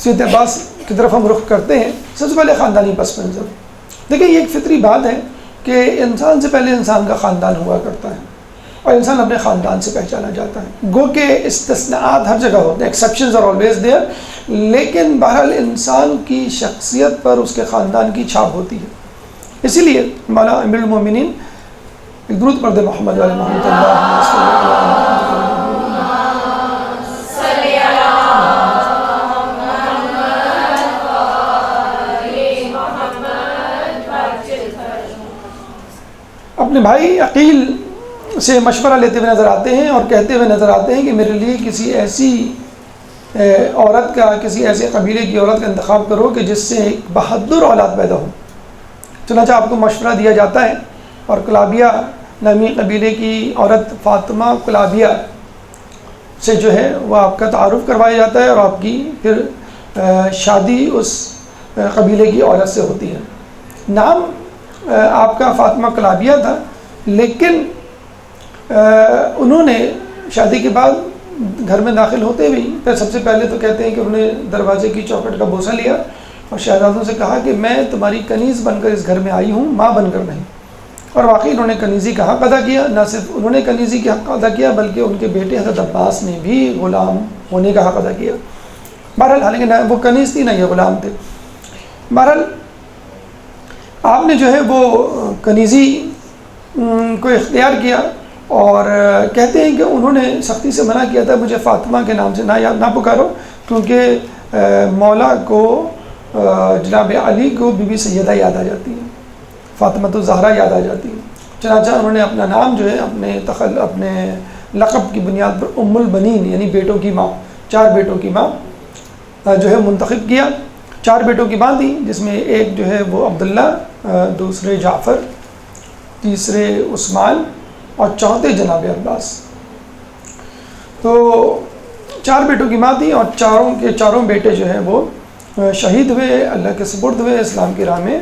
سیرت عباس کی طرف ہم رخ کرتے ہیں، سب سے پہلے خاندانی پس منظر. دیکھیں یہ ایک فطری بات ہے کہ انسان سے پہلے انسان کا خاندان ہوا کرتا ہے اور انسان اپنے خاندان سے پہچانا جاتا ہے. گو کہ استثناءات ہر جگہ ہوتے ہیں، ایکسیپشنز آر آلویز دیئر، لیکن بہرحال انسان کی شخصیت پر اس کے خاندان کی چھاپ ہوتی ہے. اسی لیے مولا امیر المومنین ایک درود پڑھ دے محمد علیہ محمد اللہ اپنے بھائی عقیل سے مشورہ لیتے ہوئے نظر آتے ہیں اور کہتے ہوئے نظر آتے ہیں کہ میرے لیے کسی ایسی عورت کا، کسی ایسے قبیلے کی عورت کا انتخاب کرو کہ جس سے ایک بہادر اولاد پیدا ہو. چنانچہ آپ کو مشورہ دیا جاتا ہے اور کلابیہ نامی قبیلے کی عورت فاطمہ کلابیہ سے جو ہے وہ آپ کا تعارف کروایا جاتا ہے اور آپ کی پھر شادی اس قبیلے کی عورت سے ہوتی ہے. نام آپ کا فاطمہ کلابیہ تھا، لیکن انہوں نے شادی کے بعد گھر میں داخل ہوتے بھی پھر سب سے پہلے تو کہتے ہیں کہ انہوں نے دروازے کی چوکھٹ کا بوسہ لیا اور شہزادوں سے کہا کہ میں تمہاری کنیز بن کر اس گھر میں آئی ہوں، ماں بن کر نہیں. اور واقعی انہوں نے کنیزی کا حق ادا کیا. نہ صرف انہوں نے کنیزی کا حق ادا کیا بلکہ ان کے بیٹے حضرت عباس نے بھی غلام ہونے کا حق ادا کیا. بہرحال حالانکہ نہ وہ کنیز تھی نہ یہ غلام تھے. بہرحال آپ نے جو ہے وہ کنیزی کو اختیار کیا اور کہتے ہیں کہ انہوں نے سختی سے منع کیا تھا مجھے فاطمہ کے نام سے نہ پکارو، کیونکہ مولا کو جناب علی کو بی بی سیدہ یاد آ جاتی ہے، فاطمہ الزہرا یاد آ جاتی ہے. چنانچہ انہوں نے اپنا نام جو ہے اپنے لقب کی بنیاد پر ام البنین یعنی بیٹوں کی ماں، 4 بیٹوں کی ماں جو ہے منتخب کیا. 4 بیٹوں کی ماں تھی جس میں ایک جو ہے وہ عبداللہ، دوسرے جعفر، تیسرے عثمان اور چوتھے جناب عباس. تو 4 بیٹوں کی ماں تھی اور چاروں بیٹے جو ہیں وہ شہید ہوئے، اللہ کے سپرد ہوئے، اسلام کی راہ میں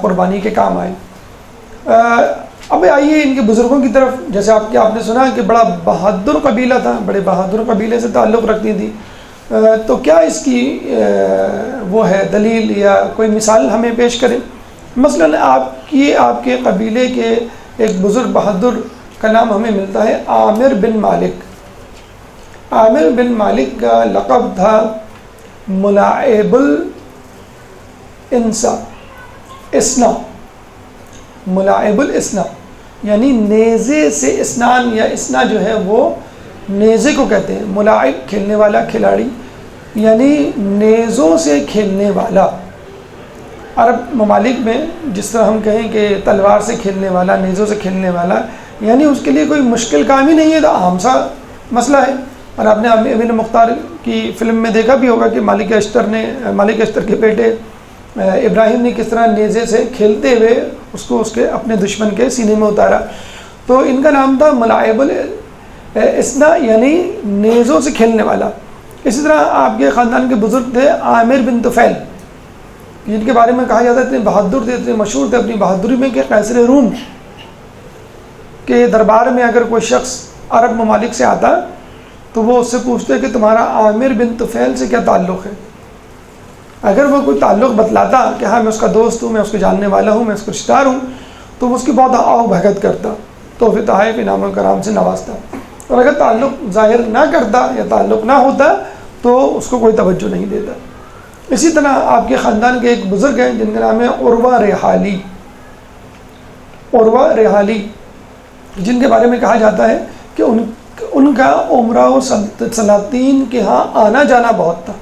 قربانی کے کام آئے. اب آئیے ان کے بزرگوں کی طرف. جیسے آپ نے سنا کہ بڑا بہادر قبیلہ تھا، بڑے بہادر قبیلے سے تعلق رکھتی تھی. تو کیا اس کی وہ ہے دلیل یا کوئی مثال ہمیں پیش کریں؟ مثلاً آپ کے قبیلے کے ایک بزرگ بہادر کا نام ہمیں ملتا ہے عامر بن مالک. عامر بن مالک کا لقب تھا ملاعب الانسا، اسنا، ملاعب الاسنا یعنی نیزے سے اسنان، یا اسنا جو ہے وہ نیزے کو کہتے ہیں. ملاعب کھیلنے والا، کھلاڑی، یعنی نیزوں سے کھیلنے والا. عرب ممالک میں جس طرح ہم کہیں کہ تلوار سے کھیلنے والا، نیزوں سے کھیلنے والا، یعنی اس کے لیے کوئی مشکل کام ہی نہیں ہے، تو عام سا مسئلہ ہے. اور آپ نے امین مختار کی فلم میں دیکھا بھی ہوگا کہ مالک اشتر کے بیٹے ابراہیم نے کس طرح نیزے سے کھیلتے ہوئے اس کو اس کے اپنے دشمن کے سینے میں اتارا. تو ان کا نام تھا ملاعب الاسنا یعنی نیزوں سے کھیلنے والا. اسی طرح آپ کے خاندان کے بزرگ تھے عامر بن طفیل، جن کے بارے میں کہا جاتا ہے اتنے بہادر تھے، اتنے مشہور تھے اپنی بہادری میں کہ قیصر روم کے دربار میں اگر کوئی شخص عرب ممالک سے آتا تو وہ اس سے پوچھتے کہ تمہارا عامر بن طفیل سے کیا تعلق ہے. اگر وہ کوئی تعلق بتلاتا کہ ہاں میں اس کا دوست ہوں، میں اس کو جاننے والا ہوں، میں اس کا رشتہ دار ہوں، تو وہ اس کی بہت آؤ بھگت کرتا، تو پھر تحائف انعام و کرام سے نوازتا. اور اگر تعلق ظاہر نہ کرتا یا تعلق نہ ہوتا تو اس کو کوئی توجہ نہیں دیتا. اسی طرح آپ کے خاندان کے ایک بزرگ ہیں جن کا نام ہے عروہ ریحالی. عروہ ریحالی جن کے بارے میں کہا جاتا ہے کہ ان کا عمرہ و سلاطین کے ہاں آنا جانا بہت تھا.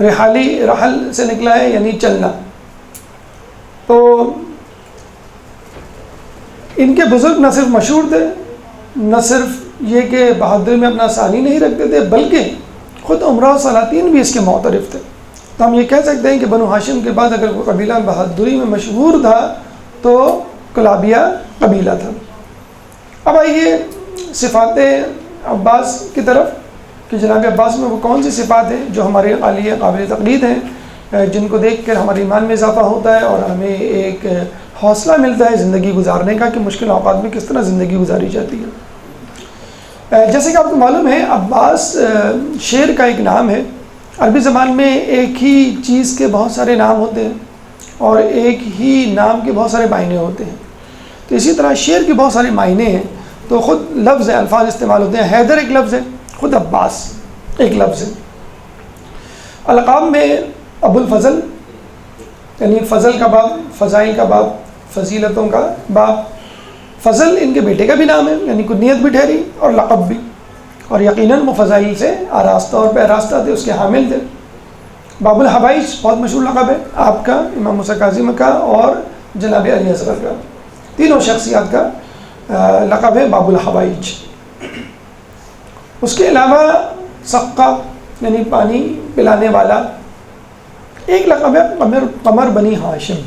ریحالی رحل سے نکلا ہے یعنی چلنا. تو ان کے بزرگ نہ صرف مشہور تھے، نہ صرف یہ کہ بہادری میں اپنا ثانی نہیں رکھتے تھے، بلکہ خود عمرہ و سلاطین بھی اس کے معترف تھے. تو ہم یہ کہہ سکتے ہیں کہ بنو ہاشم کے بعد اگر کوئی قبیلہ بہادری میں مشہور تھا تو کلابیہ قبیلہ تھا. اب آئیے صفات عباس کی طرف کہ جناب عباس میں وہ کون سی صفات ہیں جو ہمارے عالیہ قابل تقلید ہیں، جن کو دیکھ کر ہمارے ایمان میں اضافہ ہوتا ہے اور ہمیں ایک حوصلہ ملتا ہے زندگی گزارنے کا کہ مشکل اوقات میں کس طرح زندگی گزاری جاتی ہے. جیسے کہ آپ کو معلوم ہے عباس شیر کا ایک نام ہے عربی زبان میں ایک ہی چیز کے بہت سارے نام ہوتے ہیں اور ایک ہی نام کے بہت سارے معنی ہوتے ہیں. تو اسی طرح شعر کے بہت سارے معنی ہیں. تو خود لفظ ہے، الفاظ استعمال ہوتے ہیں. حیدر ایک لفظ ہے، خود عباس ایک لفظ ہے. القاب میں ابو الفضل یعنی فضل کا باب، فضائل کا باب، فضیلتوں کا باب. فضل ان کے بیٹے کا بھی نام ہے، یعنی کنیت بھی ٹھہری اور لقب بھی، اور یقیناً وہ فضائل سے آراستہ اور پیراستہ تھے، اس کے حامل تھے. باب الحوائج بہت مشہور لقب ہے آپ کا، امام موسیٰ کاظم کا اور جناب علی اصغر کا، تینوں شخصیات کا لقب ہے باب الحوائج. اس کے علاوہ سقا یعنی پانی پلانے والا ایک لقب ہے قمر بنی ہاشم.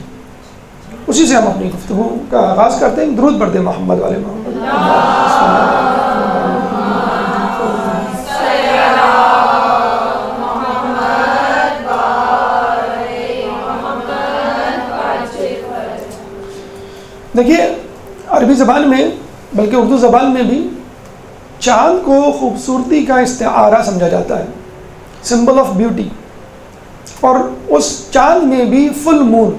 اسی سے ہم اپنی گفتگو کا آغاز کرتے ہیں. درود پڑھتے ہیں محمد والے محمد. دیکھیے عربی زبان میں بلکہ اردو زبان میں بھی چاند کو خوبصورتی کا استعارہ سمجھا جاتا ہے، سمبل آف بیوٹی. اور اس چاند میں بھی فل مون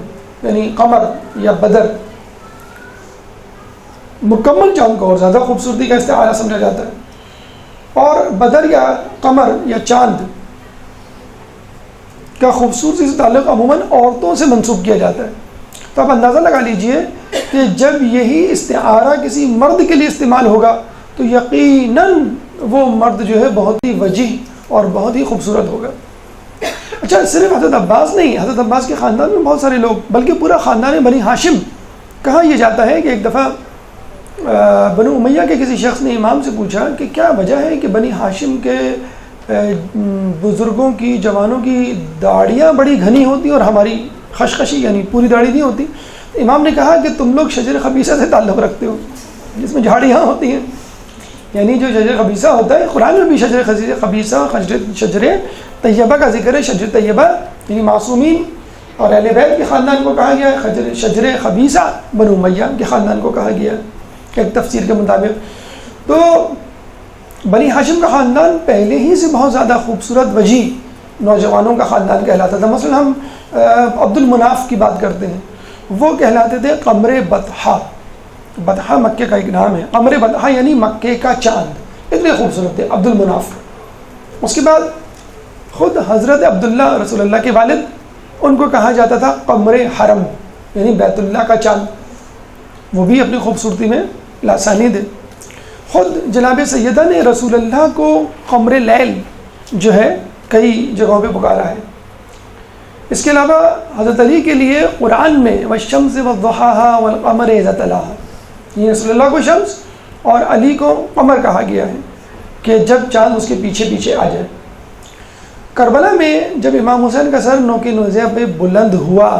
یعنی قمر یا بدر، مکمل چاند کو اور زیادہ خوبصورتی کا استعارہ سمجھا جاتا ہے. اور بدر یا قمر یا چاند کا خوبصورتی سے تعلق عموماً عورتوں سے منسوب کیا جاتا ہے. تو آپ اندازہ لگا لیجئے کہ جب یہی استعارہ کسی مرد کے لیے استعمال ہوگا تو یقیناً وہ مرد جو ہے بہت ہی وجیح اور بہت ہی خوبصورت ہوگا. اچھا، صرف حضرت عباس نہیں، حضرت عباس کے خاندان میں بہت سارے لوگ، بلکہ پورا خاندان بنی ہاشم. کہا یہ جاتا ہے کہ ایک دفعہ بنو امیہ کے کسی شخص نے امام سے پوچھا کہ کیا وجہ ہے کہ بنی ہاشم کے بزرگوں کی، جوانوں کی داڑیاں بڑی گھنی ہوتی اور ہماری خشخشی یعنی پوری داڑھی نہیں ہوتی. امام نے کہا کہ تم لوگ شجر خبیثہ سے تعلق رکھتے ہو جس میں جھاڑیاں ہوتی ہیں. یعنی جو شجر خبیثہ ہوتا ہے، قرآن میں بھی شجر خبیثہ، شجر طیبہ کا ذکر ہے. شجر طیبہ یعنی معصومین اور اہل بیت کے خاندان کو کہا گیا ہے. شجر خبیثہ بنو امیہ کے خاندان کو کہا گیا ہے ایک تفسیر کے مطابق. تو بنی ہاشم کا خاندان پہلے ہی سے بہت زیادہ خوبصورت وجیح نوجوانوں کا خاندان کہلاتا تھا. مثلا ہم عبد المناف کی بات کرتے ہیں، وہ کہلاتے تھے قمر بطحہ. بطحہ مکے کا ایک نام ہے. قمر بطحہ یعنی مکے کا چاند، اتنے خوبصورت تھے عبد المناف. اس کے بعد خود حضرت عبداللہ رسول اللہ کے والد، ان کو کہا جاتا تھا قمر حرم یعنی بیت اللہ کا چاند. وہ بھی اپنی خوبصورتی میں لاسانید ہے. خود جناب سیدہ نے رسول اللہ کو قمر لیل جو ہے کئی جگہوں پہ پکارا ہے. اس کے علاوہ حضرت علی کے لیے قرآن میں والشمس والضحاها والقمر اذا تلاها، یہ رسول اللہ کو شمس اور علی کو قمر کہا گیا ہے کہ جب چاند اس کے پیچھے پیچھے آ جائے. کربلا میں جب امام حسین کا سر نوک نوزیہ پہ بلند ہوا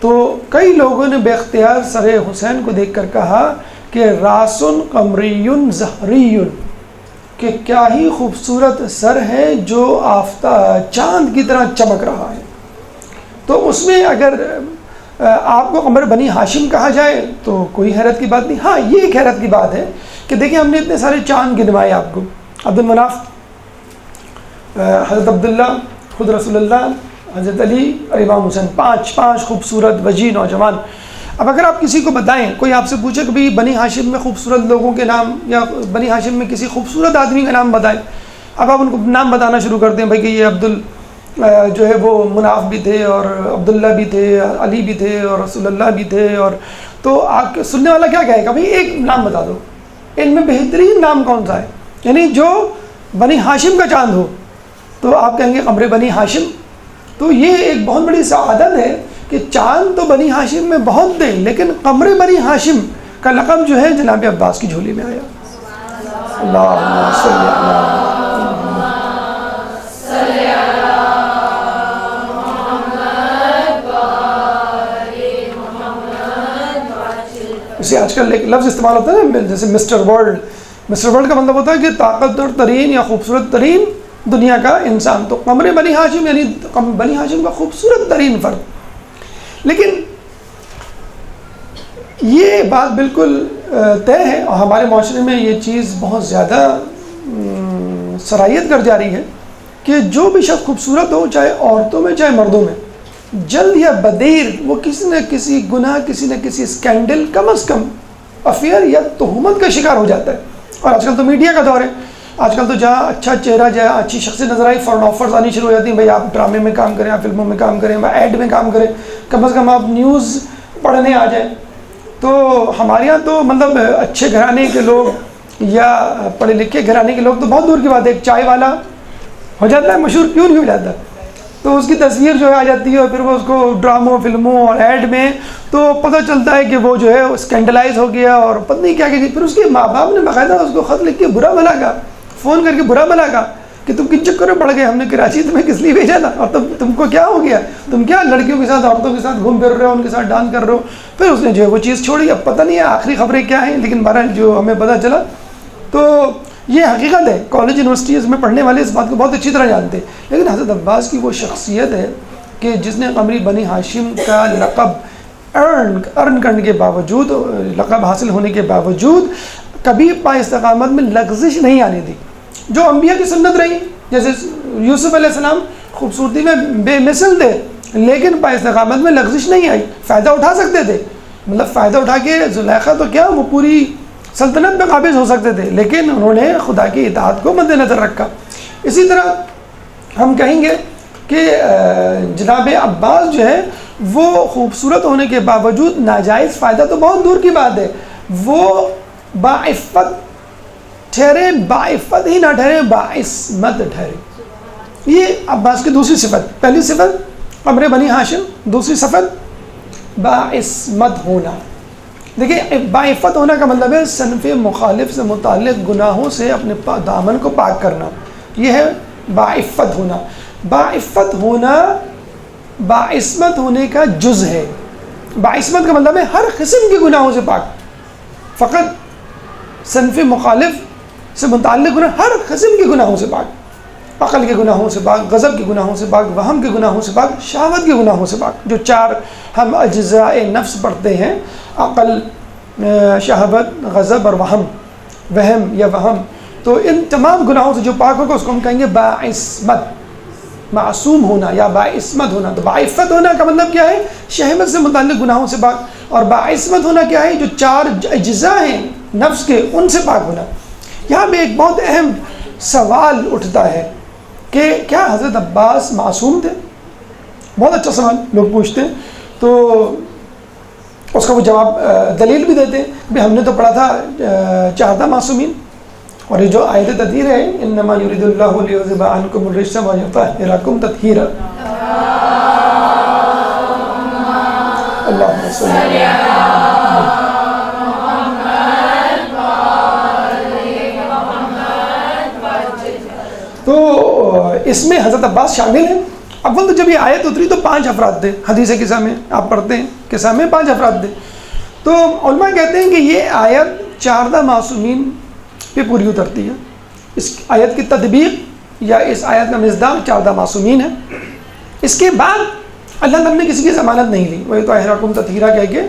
تو کئی لوگوں نے بے اختیار سر حسین کو دیکھ کر کہا کہ راسن قمری زہری، کہ کیا ہی خوبصورت سر ہے جو چاند کی طرح چمک رہا ہے. تو اس میں اگر آپ کو قمر بنی ہاشم کہا جائے تو کوئی حیرت کی بات نہیں. ہاں، یہ ایک حیرت کی بات ہے کہ دیکھیں ہم نے اتنے سارے چاند گنوائے آپ کو، عبد المناف، حضرت عبداللہ، خود رسول اللہ، حضرت علی اور امام حسین، پانچ خوبصورت وجیح نوجوان. اب اگر آپ کسی کو بتائیں، کوئی آپ سے پوچھے کہ بھئی بنی ہاشم میں خوبصورت لوگوں کے نام یا بنی ہاشم میں کسی خوبصورت آدمی کا نام بتائیں، اب آپ ان کو نام بتانا شروع کرتے ہیں بھائی کہ یہ جو ہے وہ مناف بھی تھے اور عبداللہ بھی تھے، علی بھی تھے اور رسول اللہ بھی تھے. اور تو آپ کے سننے والا کیا کہے گا؟ بھائی ایک نام بتا دو، ان میں بہترین نام کون سا ہے، یعنی جو بنی ہاشم کا چاند ہو. تو آپ کہیں گے قمر بنی ہاشم. تو یہ ایک بہت بڑی سعادت ہے کہ چاند تو بنی ہاشم میں بہت تھے، لیکن قمر بنی ہاشم کا لقب جو ہے جناب عباس کی جھولی میں آیا. اللہم صلی اللہ. اسے آج کل ایک لفظ استعمال ہوتا ہے نا، جیسے مسٹر ورلڈ. مسٹر ورلڈ کا مطلب ہوتا ہے کہ طاقتور ترین یا خوبصورت ترین دنیا کا انسان. تو قمر بنی ہاشم یعنی بنی ہاشم کا خوبصورت ترین فرد. لیکن یہ بات بالکل طے ہے اور ہمارے معاشرے میں یہ چیز بہت زیادہ سرایت کر جاری ہے کہ جو بھی شخص خوبصورت ہو، چاہے عورتوں میں چاہے مردوں میں، جلد یا بدیر وہ کسی نہ کسی گناہ، کسی نہ کسی اسکینڈل، کم از کم افیئر یا تہمت کا شکار ہو جاتا ہے۔ اور آج کل تو میڈیا کا دور ہے، آج کل تو جہاں اچھا چہرہ، جہاں اچھی شخصیت نظر آئی، فوراً آفرز آنی شروع ہو جاتی ہیں، بھائی آپ ڈرامے میں کام کریں، آپ فلموں میں کام کریں، ایڈ میں کام کریں، کم از کم آپ نیوز پڑھنے آ جائیں۔ تو ہمارے یہاں تو مطلب اچھے گھرانے کے لوگ یا پڑھے لکھے گھرانے کے لوگ تو بہت دور کی بات ہے، ایک چائے والا ہو جاتا ہے مشہور، کیوں نہیں ہو جاتا؟ تو اس کی تصویر جو ہے آ جاتی ہے، اور پھر وہ اس کو ڈراموں، فلموں اور ایڈ میں تو پتہ چلتا ہے کہ وہ جو ہے اسکینڈلائز ہو گیا اور پتہ نہیں کیا کہ پھر اس کے ماں باپ نے باقاعدہ اس کو خط لکھ کے برا بھلا کہا، فون کر کے برا بھلا کہا کہ تم کن چکر میں پڑ گئے، ہم نے کراچی تمہیں کس لیے بھیجا تھا، اور تم کو کیا ہو گیا، تم کیا لڑکیوں کے ساتھ، عورتوں کے ساتھ گھوم پھر رہے ہو، ان کے ساتھ ڈانس کر رہے ہو۔ پھر اس نے جو ہے وہ چیز چھوڑی، اب پتہ نہیں ہے آخری خبریں کیا ہیں، لیکن بہرحال جو ہمیں پتہ چلا تو یہ حقیقت ہے۔ کالج یونیورسٹیز میں پڑھنے والے اس بات کو بہت اچھی طرح جانتے ہیں، لیکن حضرت عباس کی وہ شخصیت ہے کہ جس نے قمری بنی ہاشم کا لقب ارن کرنے کے باوجود، لقب حاصل ہونے کے باوجود کبھی پا استقامت میں لغزش نہیں آنے دی، جو انبیاء کی سنت رہی۔ جیسے یوسف علیہ السلام خوبصورتی میں بے مثل تھے، لیکن پا استقامت میں لغزش نہیں آئی، فائدہ اٹھا سکتے تھے، مطلب فائدہ اٹھا کے زلیخا تو کیا وہ پوری سلطنت میں قابض ہو سکتے تھے، لیکن انہوں نے خدا کی اطاعت کو مد نظر رکھا۔ اسی طرح ہم کہیں گے کہ جناب عباس جو ہے وہ خوبصورت ہونے کے باوجود ناجائز فائدہ تو بہت دور کی بات ہے، وہ باعفت ٹھہرے، باعفت ہی نہ ٹھہرے، باعصمت ٹھہرے۔ یہ عباس کی دوسری صفت، پہلی صفت قمر بنی ہاشم، دوسری صفت باعصمت ہونا۔ دیکھیں باعفت ہونا کا مطلب ہے صنف مخالف سے متعلق گناہوں سے اپنے دامن کو پاک کرنا، یہ ہے باعفت ہونا۔ باعفت ہونا باعصمت ہونے کا جز ہے۔ باعصمت کا مطلب ہے ہر قسم کے گناہوں سے پاک، فقط صنف مخالف سے متعلق گناہ، ہر قسم کے گناہوں سے پاک، عقل کے گناہوں سے پاک، غضب کے گناہوں سے پاک، وہم کے گناہوں سے پاک، شہوت کے گناہوں سے پاک۔ جو چار ہم اجزاء نفس پڑھتے ہیں، عقل، شہوت، غضب اور وہم یا وہم، تو ان تمام گناہوں سے جو پاک ہوگا اس کو ہم کہیں گے باعصمت، معصوم ہونا یا باعصمت ہونا۔ تو باعفت ہونا کا مطلب کیا ہے؟ شہوت سے متعلق گناہوں سے پاک، اور باعصمت ہونا کیا ہے؟ جو چار اجزاء ہیں نفس کے ان سے پاک ہونا۔ یہاں پہ ایک بہت اہم سوال اٹھتا ہے کہ کیا حضرت عباس معصوم تھے؟ بہت اچھا سوال لوگ پوچھتے ہیں، تو اس کا وہ جواب دلیل بھی دیتے ہیں۔ بھی ہم نے تو پڑھا تھا 14 معصومین، اور یہ جو آیت تطہیر ہے انما یرید اللہ لیذھب عنکم الرجس ویطہرکم تطہیرا، اللہم صلی علی تو اس میں حضرت عباس شامل ہیں۔ اول تو جب یہ آیت اتری تو 5 افراد تھے، حدیث قصہ میں آپ پڑھتے ہیں قصہ میں 5 افراد تھے، تو علماء کہتے ہیں کہ یہ آیت 14 معصومین پہ پوری اترتی ہے۔ اس آیت کی تطبیق یا اس آیت کا مصداق 14 معصومین ہے۔ اس کے بعد اللہ تعالیٰ نے کسی کی ضمانت نہیں لی، وہ تو احرقم تطہیرہ کہہ کے،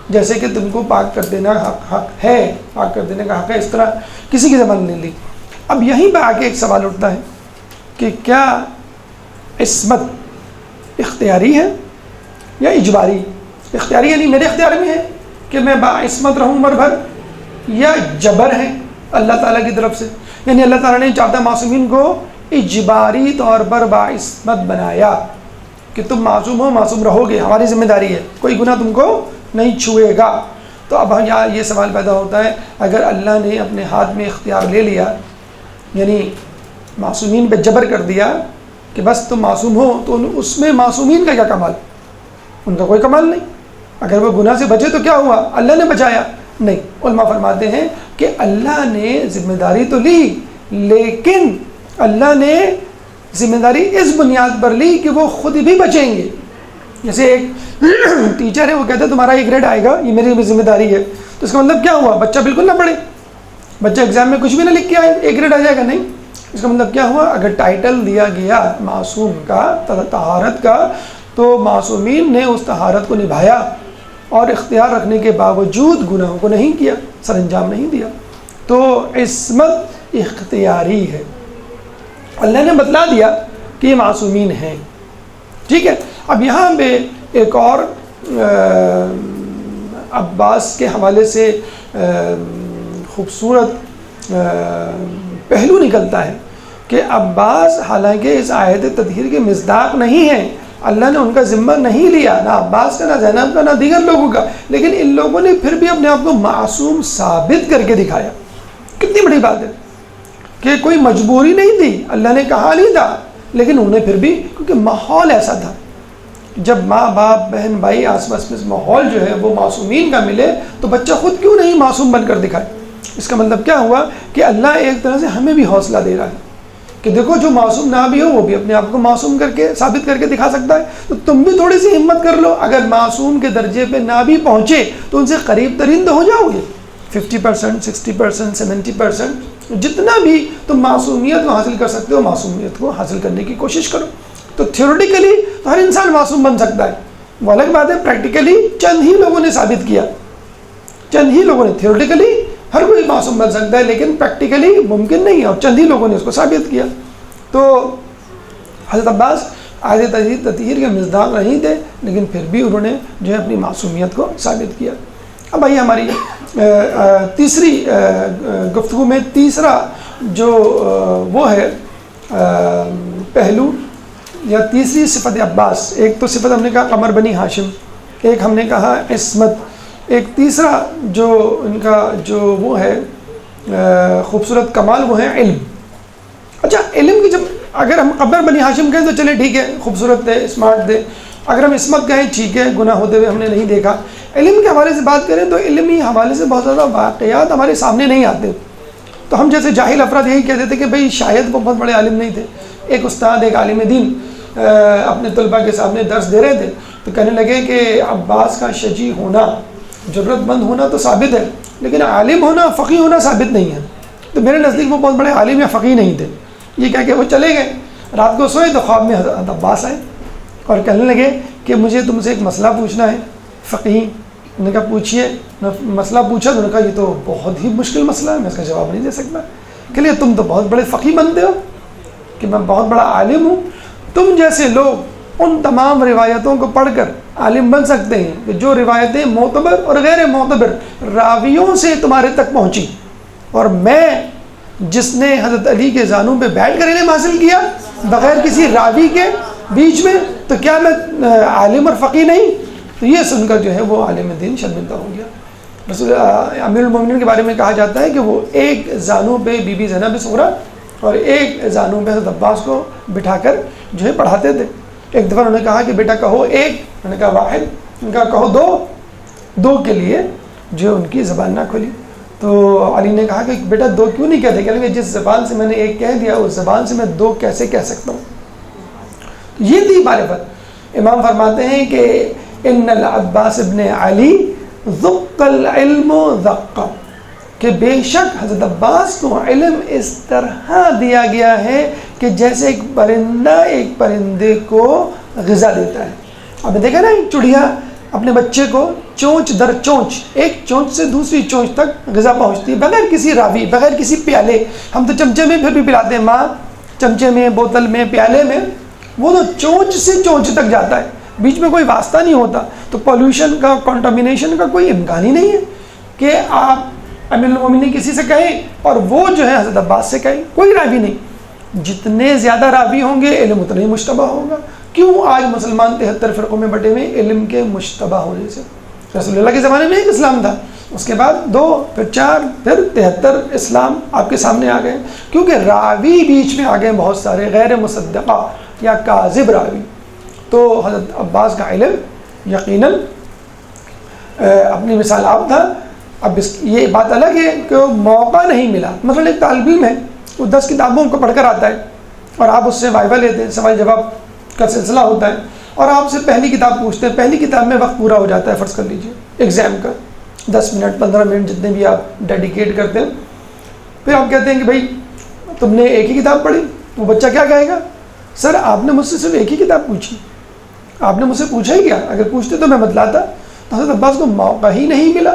جیسے کہ تم کو پاک کر دینا حق ہے، پاک کر دینے کا حق ہے، اس طرح کسی کی ضمانت نہیں لی۔ اب یہیں پہ آ کے ایک سوال اٹھتا ہے کہ کیا عصمت اختیاری ہے یا اجباری؟ اختیاری یعنی میرے اختیار میں ہے کہ میں باعصمت رہوں عمر بھر، یا جبر ہے اللہ تعالیٰ کی طرف سے، یعنی اللہ تعالیٰ نے 14 معصومین کو اجباری طور پر باعصمت بنایا کہ تم معصوم ہو، معصوم رہو گے، ہماری ذمہ داری ہے، کوئی گناہ تم کو نہیں چھوئے گا۔ تو اب یہاں یہ سوال پیدا ہوتا ہے، اگر اللہ نے اپنے ہاتھ میں اختیار لے لیا، یعنی معصومین پہ جبر کر دیا کہ بس تم معصوم ہو، تو اس میں معصومین کا کیا کمال؟ ان کا کوئی کمال نہیں۔ اگر وہ گناہ سے بچے تو کیا ہوا؟ اللہ نے بچایا؟ نہیں۔ علماء فرماتے ہیں کہ اللہ نے ذمہ داری تو لی، لیکن اللہ نے ذمہ داری اس بنیاد پر لی کہ وہ خود بھی بچیں گے۔ جیسے ایک ٹیچر ہے، وہ کہتا ہے تمہارا یہ گریڈ آئے گا، یہ میری ذمہ داری ہے، تو اس کا مطلب کیا ہوا؟ بچہ بالکل نہ پڑھے، بچہ ایگزام میں کچھ بھی نہ لکھ کے آئے، ایک گریڈ آ جائے گا؟ نہیں۔ اس کا مطلب کیا ہوا؟ اگر ٹائٹل دیا گیا معصوم کا، طہارت کا، تو معصومین نے اس طہارت کو نبھایا اور اختیار رکھنے کے باوجود گناہوں کو نہیں کیا، سر انجام نہیں دیا۔ تو عصمت اختیاری ہے، اللہ نے بتلا دیا کہ یہ معصومین ہیں. ٹھیک ہے. اب یہاں پہ ایک اور عباس کے حوالے سے خوبصورت پہلو نکلتا ہے کہ عباس حالانکہ اس آیت تطہیر کے مصداق نہیں ہیں، اللہ نے ان کا ذمہ نہیں لیا، نہ عباس کا، نہ زینب کا، نہ دیگر لوگوں کا، لیکن ان لوگوں نے پھر بھی اپنے آپ کو معصوم ثابت کر کے دکھایا. کتنی بڑی بات ہے کہ کوئی مجبوری نہیں تھی، اللہ نے کہا نہیں تھا، لیکن انہوں نے پھر بھی، کیونکہ ماحول ایسا تھا. جب ماں باپ بہن بھائی آس پاس میں ماحول جو ہے وہ معصومین کا ملے تو بچہ خود کیوں نہیں معصوم بن کر دکھائے. اس کا مطلب کیا ہوا کہ اللہ ایک طرح سے ہمیں بھی حوصلہ دے رہا ہے کہ دیکھو جو معصوم نہ بھی ہو وہ بھی اپنے آپ کو معصوم کر کے ثابت کر کے دکھا سکتا ہے. تو تم بھی تھوڑی سی ہمت کر لو، اگر معصوم کے درجے پہ نہ بھی پہنچے تو ان سے قریب ترین تو ہو جاؤ گے. 50%، 60%، 70%، جتنا بھی تم معصومیت کو حاصل کر سکتے ہو معصومیت کو حاصل کرنے کی کوشش کرو. تو تھیوریٹیکلی تو ہر انسان معصوم بن سکتا ہے، وہ الگ بات ہے پریکٹیکلی چند ہی لوگوں نے ثابت کیا، چند ہی لوگوں نے. تھیوریٹیکلی ہر کوئی معصوم بن سکتا ہے لیکن پریکٹیکلی ممکن نہیں ہے، اور چند ہی لوگوں نے اس کو ثابت کیا. تو حضرت عباس آیت تطہیر کے مصداق نہیں تھے لیکن پھر بھی انہوں نے جو ہے اپنی معصومیت کو ثابت کیا. اب آئیے ہماری تیسری گفتگو میں تیسرا جو وہ ہے پہلو یا تیسری صفت عباس. ایک تو صفت ہم نے کہا قمر بنی ہاشم، ایک ہم نے کہا عصمت، ایک تیسرا جو ان کا جو وہ ہے خوبصورت کمال وہ ہے علم. اچھا علم کی جب اگر ہم قمر بنی ہاشم کہیں تو چلے ٹھیک ہے، خوبصورت تھے، اسمارٹ تھے. اگر ہم عصمت کہیں ٹھیک ہے، گناہ ہوتے ہوئے ہم نے نہیں دیکھا. علم کے حوالے سے بات کریں تو علمی حوالے سے بہت زیادہ واقعات ہمارے سامنے نہیں آتے. تو ہم جیسے جاہل افراد یہی کہتے تھے کہ بھئی شاید وہ بہت بڑے عالم نہیں تھے. ایک استاد، ایک عالم دین اپنے طلباء کے سامنے درس دے رہے تھے تو کہنے لگے کہ عباس کا شجیع ہونا، ضرورت مند ہونا تو ثابت ہے لیکن عالم ہونا، فقیہ ہونا ثابت نہیں ہے. تو میرے نزدیک وہ بہت بڑے عالم یا فقیہ نہیں تھے. یہ کہہ کے وہ چلے گئے. رات کو سوئے تو خواب میں حضرت عباس آئے اور کہنے لگے کہ مجھے تم سے ایک مسئلہ پوچھنا ہے. فقیہ نے کہا پوچھیے. مسئلہ پوچھا تو نے کہا یہ تو بہت ہی مشکل مسئلہ ہے، میں اس کا جواب نہیں دے سکتا. کہ لیے تم تو بہت بڑے فقیہ بنتے ہو کہ میں بہت بڑا عالم ہوں. تم جیسے لوگ ان تمام روایتوں کو پڑھ کر عالم بن سکتے ہیں کہ جو روایتیں معتبر اور غیر معتبر راویوں سے تمہارے تک پہنچی، اور میں جس نے حضرت علی کے زانوں پہ بیٹھ کر علم حاصل کیا بغیر کسی راوی کے بیچ میں، تو کیا میں عالم اور فقیہ نہیں؟ تو یہ سن کر جو ہے وہ عالم دین شرمندہ ہو گیا. رسول امیر المومنین کے بارے میں کہا جاتا ہے کہ وہ ایک زانوں پہ بی بی زینب صغریٰ اور ایک زانوں پہ حضرت عباس کو بٹھا کر جو ہے پڑھاتے تھے. ایک دفعہ انہوں نے کہا کہ بیٹا کہو ایک، انہوں نے کہا واحد، ان کا کہو دو. دو کے لیے جو ان کی زبان نہ کھلی. تو علی نے کہا کہ بیٹا دو کیوں نہیں کہتے؟ کہنے لگے جس زبان سے میں نے ایک کہہ دیا اس زبان سے میں دو کیسے کہہ سکتا ہوں. یہ تھی معرفت. امام فرماتے ہیں کہ ان العباس ابن علی ذق العلم ذق، کہ بے شک حضرت عباس کو علم اس طرح دیا گیا ہے کہ جیسے ایک پرندہ ایک پرندے کو غذا دیتا ہے. آپ نے دیکھا نا ایک چڑیا اپنے بچے کو چونچ در چونچ، ایک چونچ سے دوسری چونچ تک غذا پہنچتی ہے بغیر کسی راوی، بغیر کسی پیالے. ہم تو چمچے میں پھر بھی پلاتے ہیں، ماں چمچے میں، بوتل میں، پیالے میں، وہ تو چونچ سے چونچ تک جاتا ہے، بیچ میں کوئی واسطہ نہیں ہوتا. تو پولوشن کا، کنٹامینیشن کا کوئی امکان ہی نہیں ہے کہ آپ امیر المومنین کسی سے کہیں اور وہ جو ہے حضرت عباس سے کہیں. کوئی راوی نہیں. جتنے زیادہ راوی ہوں گے علم اتنا ہی مشتبہ ہوگا. کیوں آج مسلمان 73 فرقوں میں بٹے ہوئے؟ علم کے مشتبہ ہونے سے. رسول اللہ کے زمانے میں ایک اسلام تھا، اس کے بعد 2، پھر 4، پھر 73 اسلام آپ کے سامنے آ گئے، کیونکہ راوی بیچ میں آ گئے بہت سارے غیر مصدقہ یا کاذب راوی. تو حضرت عباس کا علم یقیناً اپنی مثال آپ تھا. اب یہ بات الگ ہے کہ وہ موقع نہیں ملا. مثلا ایک طالب علم ہے، وہ 10 کتابوں کو پڑھ کر آتا ہے اور آپ اس سے وائوہ لیتے ہیں، سوال جواب کا سلسلہ ہوتا ہے، اور آپ سے پہلی کتاب پوچھتے ہیں. پہلی کتاب میں وقت پورا ہو جاتا ہے، فرض کر لیجئے ایگزام کا 10 منٹ 15 منٹ جتنے بھی آپ ڈیڈیکیٹ کرتے ہیں. پھر آپ کہتے ہیں کہ بھائی تم نے ایک ہی کتاب پڑھی. وہ بچہ کیا کہے گا؟ سر آپ نے مجھ سے صرف ایک ہی کتاب پوچھی، آپ نے مجھ سے پوچھا ہی کیا؟ اگر پوچھتے تو میں بتلاتا. تو حضرت عباس کو موقع ہی نہیں ملا.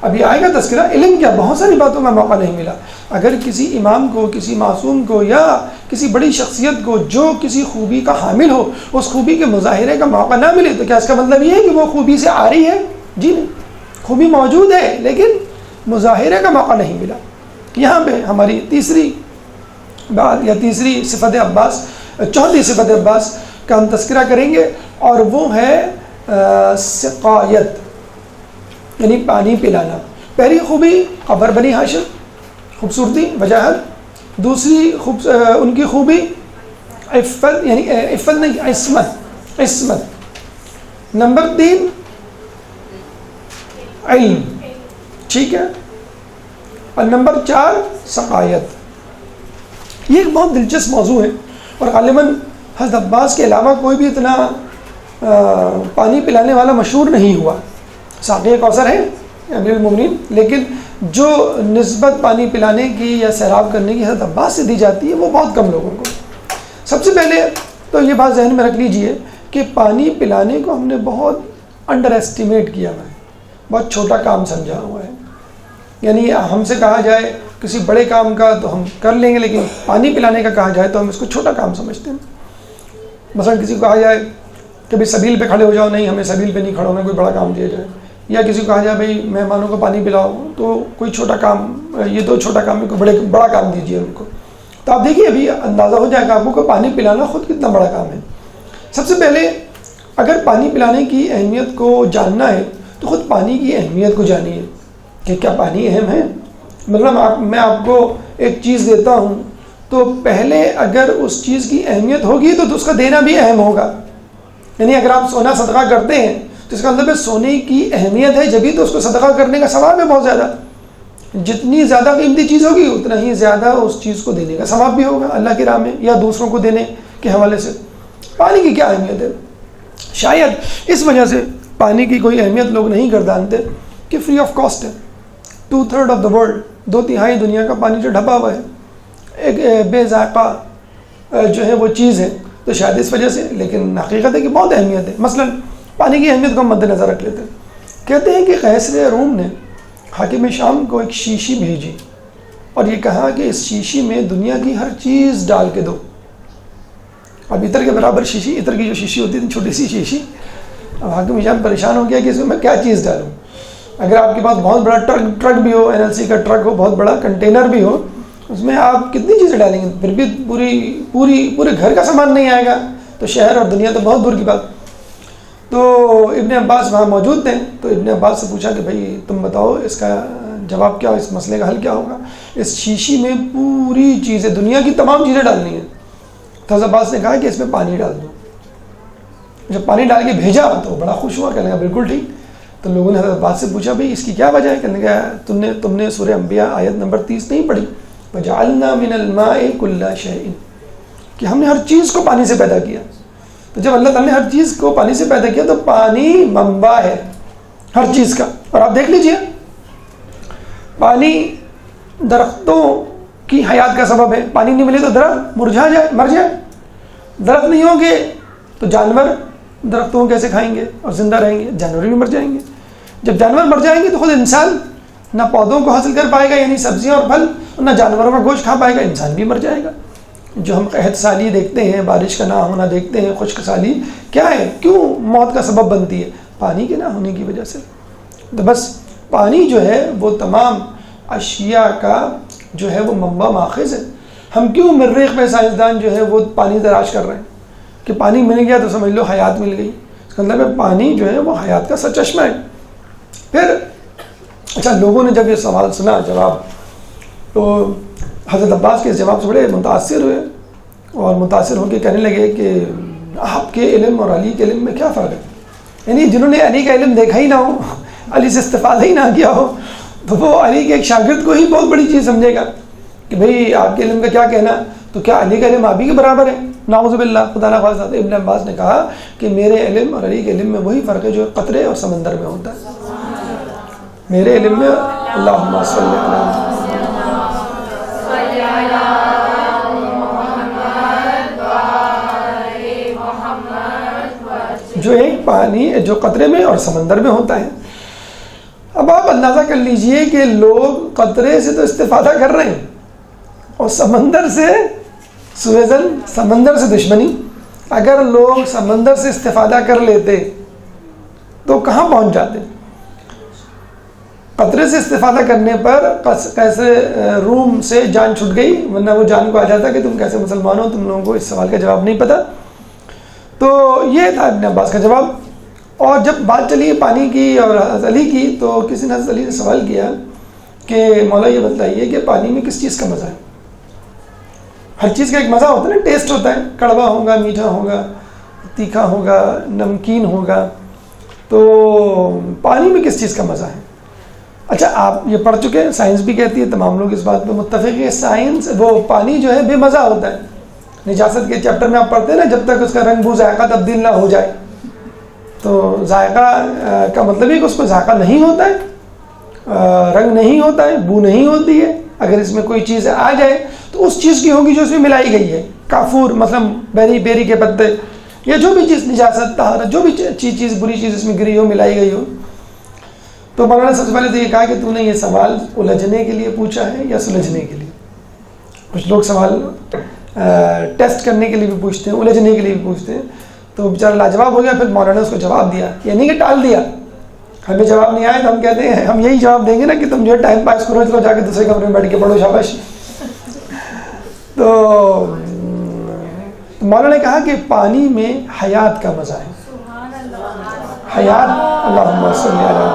ابھی آئے گا تذکرہ. علم کیا، بہت ساری باتوں میں موقع نہیں ملا. اگر کسی امام کو، کسی معصوم کو یا کسی بڑی شخصیت کو جو کسی خوبی کا حامل ہو اس خوبی کے مظاہرے کا موقع نہ ملے تو کیا اس کا مطلب یہ ہے کہ وہ خوبی سے آ رہی ہے؟ جی نہیں، خوبی موجود ہے لیکن مظاہرے کا موقع نہیں ملا۔ یہاں پہ ہماری تیسری بات یا تیسری صفت عباس، چوتھی صفت عباس کا ہم تذکرہ کریں گے، اور وہ ہے سقایت، یعنی پانی پلانا۔ پہلی خوبی قبر بنی ہاشم، خوبصورتی، وجاہت۔ دوسری ان کی خوبی عفت، یعنی عفت نہیں، عصمت۔ نمبر 3 علم، ٹھیک ہے، اور نمبر 4 سقایت۔ یہ ایک بہت دلچسپ موضوع ہے، اور غالباً حضرت عباس کے علاوہ کوئی بھی اتنا پانی پلانے والا مشہور نہیں ہوا۔ ساقی کوثر ہے امیر المومنین، لیکن جو نسبت پانی پلانے کی یا سیراب کرنے کی حضرت عباس سے دی جاتی ہے وہ بہت کم لوگوں کو۔ سب سے پہلے تو یہ بات ذہن میں رکھ لیجئے کہ پانی پلانے کو ہم نے بہت انڈر ایسٹیمیٹ کیا ہوا ہے، بہت چھوٹا کام سمجھا ہوا ہے۔ یعنی ہم سے کہا جائے کسی بڑے کام کا تو ہم کر لیں گے، لیکن پانی پلانے کا کہا جائے تو ہم اس کو چھوٹا کام سمجھتے ہیں۔ مثلا کسی کو کہا جائے کہ بھائی سبیل پہ کھڑے ہو جاؤ، نہیں، ہمیں سبیل پہ نہیں کھڑا ہونا، کوئی بڑا کام دیا جائے۔ یا کسی کو کہا جائے بھائی مہمانوں کو پانی پلاؤ، تو کوئی چھوٹا کام، یہ تو چھوٹا کام ہے، کوئی بڑا کام دیجیے ان کو۔ تو آپ دیکھیے ابھی اندازہ ہو جائے گا آپ کو کہ پانی پلانا خود کتنا بڑا کام ہے۔ سب سے پہلے اگر پانی پلانے کی اہمیت کو جاننا ہے تو خود پانی کی اہمیت کو جانیے کہ کیا پانی اہم ہے۔ مطلب میں آپ کو ایک چیز دیتا ہوں تو پہلے اگر اس چیز کی اہمیت ہوگی تو اس کا دینا بھی اہم ہوگا۔ یعنی اگر آپ سونا صدقہ کرتے ہیں تو اس کا مطلب ہے سونے کی اہمیت ہے، جبھی تو اس کو صدقہ کرنے کا ثواب ہے بہت زیادہ۔ جتنی زیادہ قیمتی چیز ہوگی اتنا ہی زیادہ اس چیز کو دینے کا ثواب بھی ہوگا اللہ کی راہ میں یا دوسروں کو دینے کے حوالے سے۔ پانی کی کیا اہمیت ہے؟ شاید اس وجہ سے پانی کی کوئی اہمیت لوگ نہیں گردانتے کہ فری آف کاسٹ ہے۔ 2/3 آف دا ورلڈ، 2/3 دنیا کا پانی جو ڈھپا ہوا ہے، ایک بے ذائقہ جو ہے وہ چیز ہے، تو شاید اس وجہ سے، لیکن حقیقت ہے کہ بہت اہمیت ہے۔ مثلا پانی کی اہمیت کو ہم مد نظر رکھ لیتے ہیں۔ کہتے ہیں کہ قیصر روم نے حاکم شام کو ایک شیشی بھیجی اور یہ کہا کہ اس شیشی میں دنیا کی ہر چیز ڈال کے دو۔ اب عطر کے برابر شیشی، عطر کی جو شیشی ہوتی تھی چھوٹی سی شیشی، اب حاکم شام پریشان ہو گیا کہ اس میں کیا چیز ڈالوں۔ اگر آپ کے پاس بہت بڑا ٹرک بھی ہو، NLC کا ٹرک ہو، بہت بڑا کنٹینر بھی ہو، اس میں آپ کتنی چیزیں ڈالیں گے؟ پھر بھی پورے گھر کا سامان نہیں آئے گا، تو شہر اور دنیا تو بہت دور کی بات۔ تو ابن عباس وہاں موجود تھے، تو ابن عباس سے پوچھا کہ بھائی تم بتاؤ اس کا جواب کیا، اس مسئلے کا حل کیا ہوگا؟ اس شیشی میں پوری چیزیں، دنیا کی تمام چیزیں ڈالنی ہیں۔ تو حضرت عباس نے کہا کہ اس میں پانی ڈال دو۔ جب پانی ڈال کے بھیجا تو بڑا خوش ہوا، کہنے لگا بالکل ٹھیک۔ تو لوگوں نے حضرت عباس سے پوچھا بھائی اس کی کیا وجہ ہے؟ کہنے لگا تم نے سورہ انبیاء آیت نمبر 30 نہیں پڑھی؟ وَجَعَلْنَا مِنَ الْمَاءِ كُلَّ شَيْءٍ، کہ ہم نے ہر چیز کو پانی سے پیدا کیا۔ تو جب اللہ تعالیٰ نے ہر چیز کو پانی سے پیدا کیا تو پانی منبع ہے ہر چیز کا۔ اور آپ دیکھ لیجئے پانی درختوں کی حیات کا سبب ہے، پانی نہیں ملے تو درخت مر جائے۔ درخت نہیں ہوں گے تو جانور درختوں کیسے کھائیں گے اور زندہ رہیں گے؟ جانور بھی مر جائیں گے۔ جب جانور مر جائیں گے تو خود انسان نہ پودوں کو حاصل کر پائے گا یعنی سبزیاں اور پھل، اور نہ جانوروں کا گوشت کھا پائے گا، انسان بھی مر جائے گا۔ جو ہم قحط سالی دیکھتے ہیں، بارش کا نہ ہونا دیکھتے ہیں، خشک سالی کیا ہے، کیوں موت کا سبب بنتی ہے؟ پانی کے نہ ہونے کی وجہ سے۔ تو بس پانی جو ہے وہ تمام اشیاء کا جو ہے وہ منبع ماخذ ہے۔ ہم کیوں مریخ میں سائنسدان جو ہے وہ پانی تلاش کر رہے ہیں کہ پانی مل گیا تو سمجھ لو حیات مل گئی۔ اس کا مطلب ہے پانی جو ہے وہ حیات کا سرچشمہ ہے۔ پھر اچھا، لوگوں نے جب یہ سوال سنا جواب، تو حضرت عباس کے اس جواب سے بڑے متاثر ہوئے اور متاثر ہو کے کہنے لگے کہ آپ کے علم اور علی کے علم میں کیا فرق ہے؟ یعنی جنہوں نے علی کا علم دیکھا ہی نہ ہو، علی سے استفادہ ہی نہ کیا ہو، تو وہ علی کے ایک شاگرد کو ہی بہت بڑی چیز سمجھے گا کہ بھئی آپ کے علم کا کیا کہنا، تو کیا علی کا علم آپ ہی کے برابر ہے؟ نعوذ باللہ، خدا نہ خواستہ۔ ابن عباس نے کہا کہ میرے علم اور علی کے علم میں وہی فرق ہے جو قطرے اور سمندر میں ہوتا ہے۔ میرے علم میں اللہم صلی علی جو ایک پانی جو قطرے میں اور سمندر میں ہوتا ہے۔ اب آپ اندازہ کر لیجئے کہ لوگ قطرے سے تو استفادہ کر رہے ہیں اور سمندر سے سویزن سمندر سے دشمنی. اگر لوگ سمندر سے استفادہ کر لیتے تو کہاں پہنچ جاتے. قطرے سے استفادہ کرنے پر کیسے روم سے جان چھٹ گئی، ورنہ وہ جان کو آ جاتا کہ تم کیسے مسلمان ہو، تم لوگوں کو اس سوال کا جواب نہیں پتہ. تو یہ تھا ابن عباس کا جواب. اور جب بات چلی پانی کی اور حضرت علی کی، تو کسی نے حضرت علی نے سوال کیا کہ مولا یہ بتائیے کہ پانی میں کس چیز کا مزہ ہے. ہر چیز کا ایک مزہ ہوتا ہے نا، ٹیسٹ ہوتا ہے، کڑوا ہوگا، میٹھا ہوگا، تیکھا ہوگا، نمکین ہوگا. تو پانی میں کس چیز کا مزہ ہے؟ اچھا آپ یہ پڑھ چکے ہیں، سائنس بھی کہتی ہے، تمام لوگ اس بات پہ متفق ہے، سائنس وہ پانی جو ہے بے مزہ ہوتا ہے. نجاست کے چیپٹر میں آپ پڑھتے ہیں نا، جب تک اس کا رنگ بو ذائقہ تبدیل نہ ہو جائے. تو ذائقہ کا مطلب ہے کہ اس کو ذائقہ نہیں ہوتا ہے، رنگ نہیں ہوتا ہے، بو نہیں ہوتی ہے. اگر اس میں کوئی چیز آ جائے تو اس چیز کی ہوگی جو اس میں ملائی گئی ہے. کافور مثلا بیری کے پتے یا جو بھی چیز نجاست طہارت، جو بھی چیز بری چیز اس میں گری ہو، ملائی گئی ہو. تو مولانا سب سے پہلے تو یہ کہا کہ تو نے یہ سوال الجھنے کے لیے پوچھا ہے یا سلجھنے کے لیے. کچھ لوگ سوال ٹیسٹ کرنے کے لیے بھی پوچھتے ہیں، الجھنے کے لیے بھی پوچھتے ہیں. تو بیچارہ لاجواب ہو گیا. پھر مولانا نے اس کو جواب دیا، یعنی کہ ٹال دیا. ہمیں جواب نہیں آیا تو ہم کہتے ہیں ہم یہی جواب دیں گے نا کہ تم جو ہے ٹائم پاس کرو، چلو جا کے دوسرے کمرے میں بیٹھ کے پڑھو، شاباش. تو مولانا نے کہا کہ پانی میں حیات کا مزہ ہے. حیات، اللہم صلی علی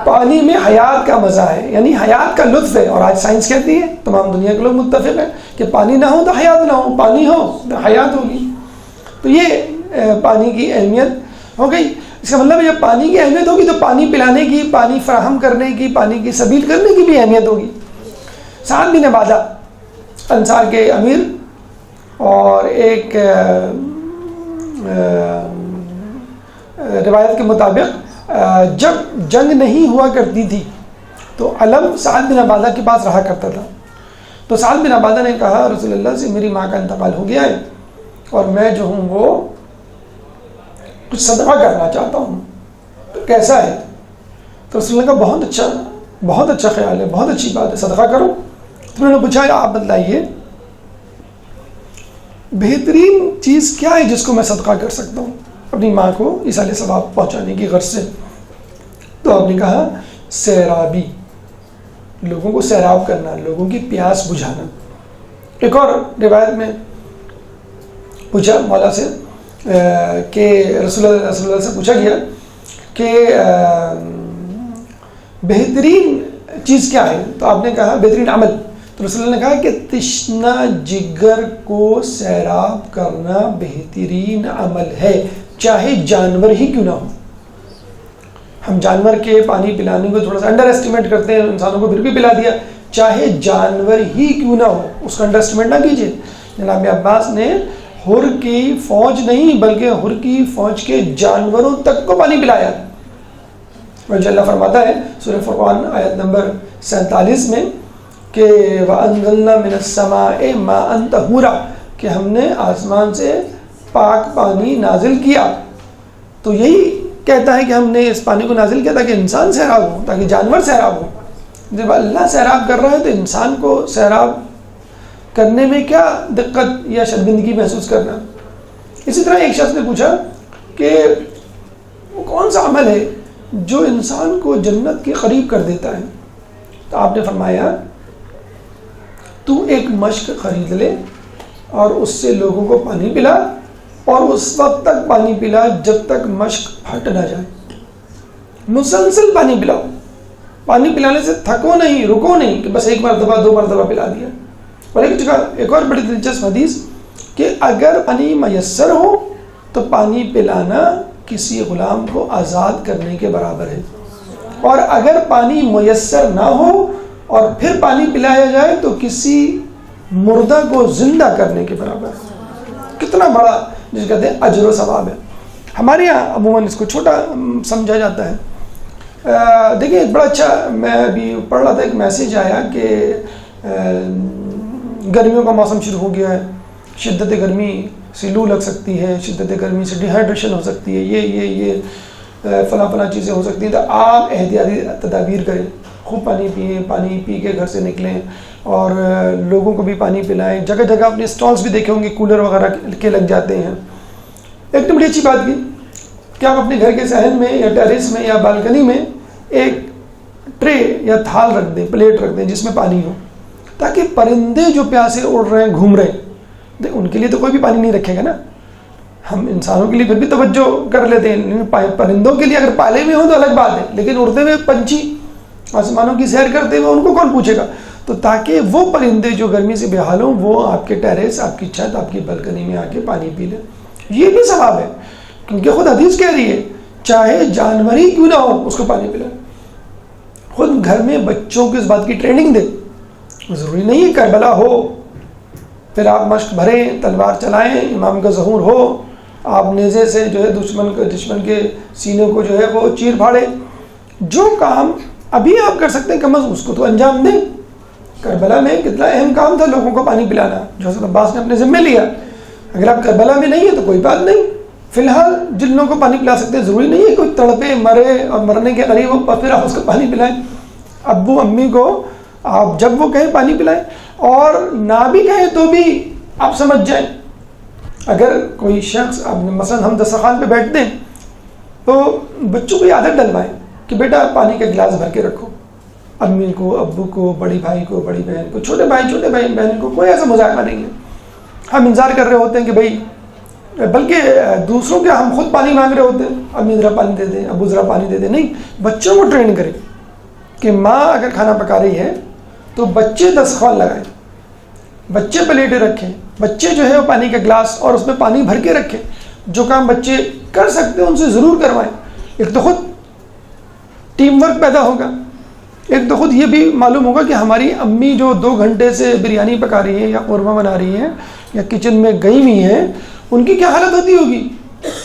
پانی میں حیات کا مزہ ہے، یعنی حیات کا لطف ہے. اور آج سائنس کہتی ہے، تمام دنیا کے لوگ متفق ہیں کہ پانی نہ ہو تو حیات نہ ہو، پانی ہو تو حیات ہوگی. تو یہ پانی کی اہمیت ہو گئی. اس کا مطلب ہے جب پانی کی اہمیت ہوگی تو پانی پلانے کی، پانی فراہم کرنے کی، پانی کی سبیل کرنے کی بھی اہمیت ہوگی. سعد بن عبادہ انصار کے امیر، اور ایک روایت کے مطابق جب جنگ نہیں ہوا کرتی تھی تو علم سعد بن عبادہ کے پاس رہا کرتا تھا. تو سعد بن عبادہ نے کہا رسول اللہ سے میری ماں کا انتقال ہو گیا ہے اور میں جو ہوں وہ کچھ صدقہ کرنا چاہتا ہوں، تو کیسا ہے؟ تو رسول اللہ کا بہت اچھا خیال ہے، بہت اچھی بات ہے، صدقہ کرو. تو انہوں نے پوچھا آپ بتلائیے بہترین چیز کیا ہے جس کو میں صدقہ کر سکتا ہوں اپنی ماں کو ایصال ثواب پہنچانے کی غرض سے؟ تو آپ نے کہا سیرابی، لوگوں کو سیراب کرنا، لوگوں کی پیاس بجھانا. ایک اور روایت میں پوچھا مولا سے کہ رسول اللہ سے پوچھا گیا کہ بہترین چیز کیا ہے؟ تو آپ نے کہا بہترین عمل. تو رسول اللہ نے کہا کہ تشنہ جگر کو سیراب کرنا بہترین عمل ہے، چاہے جانور ہی کیوں نہ ہو. ہم جانور کے پانی پلانے کو تھوڑا سا انڈر اسٹیمیٹ کرتے ہیں، انسانوں کو پھر بھی پلا دیا. چاہے جانور ہی کیوں نہ ہو اس کا انڈر اسٹیمیٹ نہ کیجیے. جناب عباس نے حر کی فوج نہیں بلکہ حر کی فوج کے جانوروں تک کو پانی پلایا. اور اللہ فرماتا ہے سورہ فرقان آیت نمبر 47 میں کہ وَأَنزَلْنَا مِنَ السَّمَاءِ مَاءً طَهُورًا، کہ ہم نے آسمان سے پاک پانی نازل کیا. تو یہی کہتا ہے کہ ہم نے اس پانی کو نازل کیا تاکہ انسان سیراب ہو، تاکہ جانور سیراب ہو. جب اللہ سیراب کر رہا ہے تو انسان کو سیراب کرنے میں کیا دقت یا شرمندگی محسوس کرنا. اسی طرح ایک شخص نے پوچھا کہ وہ کون سا عمل ہے جو انسان کو جنت کے قریب کر دیتا ہے؟ تو آپ نے فرمایا تو ایک مشک خرید لے اور اس سے لوگوں کو پانی پلا، اور اس وقت تک پانی پلا جب تک مشک پھٹ نہ جائے. مسلسل پانی پلاؤ، پانی پلانے سے تھکو نہیں، رکو نہیں کہ بس ایک مرتبہ 2 مرتبہ پلا دیا. اور ایک اور بڑی دلچسپ حدیث کہ اگر پانی میسر ہو تو پانی پلانا کسی غلام کو آزاد کرنے کے برابر ہے، اور اگر پانی میسر نہ ہو اور پھر پانی پلایا جائے تو کسی مردہ کو زندہ کرنے کے برابر ہے. کتنا بڑا جس کہتے ہیں اجر و ثواب ہے. ہمارے یہاں عموماً اس کو چھوٹا سمجھا جاتا ہے. دیکھیں ایک بڑا اچھا، میں ابھی پڑھ رہا تھا ایک میسیج آیا کہ گرمیوں کا موسم شروع ہو گیا ہے، شدت گرمی سے لو لگ سکتی ہے، شدت گرمی سے ڈیہائیڈریشن ہو سکتی ہے، یہ فلاں فلاں چیزیں ہو سکتی ہیں، تو آپ احتیاطی تدابیر کریں، خوب پانی پئیں، پانی پی کے گھر سے نکلیں اور لوگوں کو بھی پانی پلائیں۔ جگہ جگہ اپنے اسٹالس بھی دیکھے ہوں گے، کولر وغیرہ کے لگ جاتے ہیں۔ ایک تو بڑی اچھی بات کی کہ آپ اپنے گھر کے صحن میں یا ٹیرس میں یا بالکنی میں ایک ٹرے یا تھال رکھ دیں، پلیٹ رکھ دیں جس میں پانی ہو، تاکہ پرندے جو پیاسے اڑ رہے ہیں، گھوم رہے ہیں، ان کے لیے تو کوئی بھی پانی نہیں رکھے گا نا، ہم انسانوں کے لیے پھر بھی توجہ کر لیتے ہیں، لیکن پرندوں کے لیے اگر پالے میں ہوں تو الگ بات ہے، لیکن اڑتے ہوئے پنچھی آسمانوں کی سیر کرتے ہوئے ان کو کون پوچھے گا؟ تو تاکہ وہ پرندے جو گرمی سے بے حال ہوں وہ آپ کے ٹیرس، آپ کی چھت، آپ کی بالکنی میں آ کے پانی پی لیں، یہ بھی ثواب ہے، کیونکہ خود حدیث کہہ رہی ہے چاہے جانور ہی کیوں نہ ہو اس کو پانی پلائیں۔ خود گھر میں بچوں کو اس بات کی ٹریننگ دیں، ضروری نہیں ہے کربلا ہو پھر آپ مشق بھریں، تلوار چلائیں، امام کا ظہور ہو، آپ نیزے سے جو ہے دشمن کے سینے کو جو ہے وہ چیر پھاڑیں، جو کام ابھی آپ کر سکتے ہیں کم از کم اس کو تو انجام دیں۔ کربلا میں کتنا اہم کام تھا لوگوں کو پانی پلانا، جو حضرت عباس نے اپنے ذمہ لیا۔ اگر آپ کربلا میں نہیں ہیں تو کوئی بات نہیں، فی الحال جن لوگوں کو پانی پلا سکتے ہیں، ضروری نہیں ہے کوئی تڑپے مرے اور مرنے کے قریب ہو پھر آپ اس کو پانی پلائیں۔ ابو امی کو آپ جب وہ کہیں پانی پلائیں، اور نہ بھی کہیں تو بھی آپ سمجھ جائیں۔ اگر کوئی شخص مثلا ہم دسترخوان پہ بیٹھتے ہیں تو بچوں کو یہ عادت ڈلوائیں کہ بیٹا پانی کا گلاس بھر کے رکھو، امی کو، ابو کو، بڑی بھائی کو، بڑی بہن کو، چھوٹے بھائی بہن کو، کوئی ایسا مذاکرہ نہیں ہے۔ ہم انتظار کر رہے ہوتے ہیں کہ بھائی، بلکہ دوسروں کے ہم خود پانی مانگ رہے ہوتے ہیں، امی ذرا پانی دے دیں، ابو ذرا پانی دے دیں، نہیں، بچوں کو ٹرین کریں کہ ماں اگر کھانا پکا رہی ہے تو بچے دسترخوان لگائیں، بچے پلیٹیں رکھیں، بچے جو ہے وہ پانی کا گلاس اور اس میں پانی بھر کے رکھیں۔ جو کام بچے کر سکتے ہیں ان سے ضرور کروائیں۔ ایک تو خود ٹیم ورک پیدا ہوگا، ایک تو خود یہ بھی معلوم ہوگا کہ ہماری امی جو 2 گھنٹے سے بریانی پکا رہی ہے یا قورمہ بنا رہی ہیں یا کچن میں گئی ہوئی ہیں، ان کی کیا حالت ہوتی ہوگی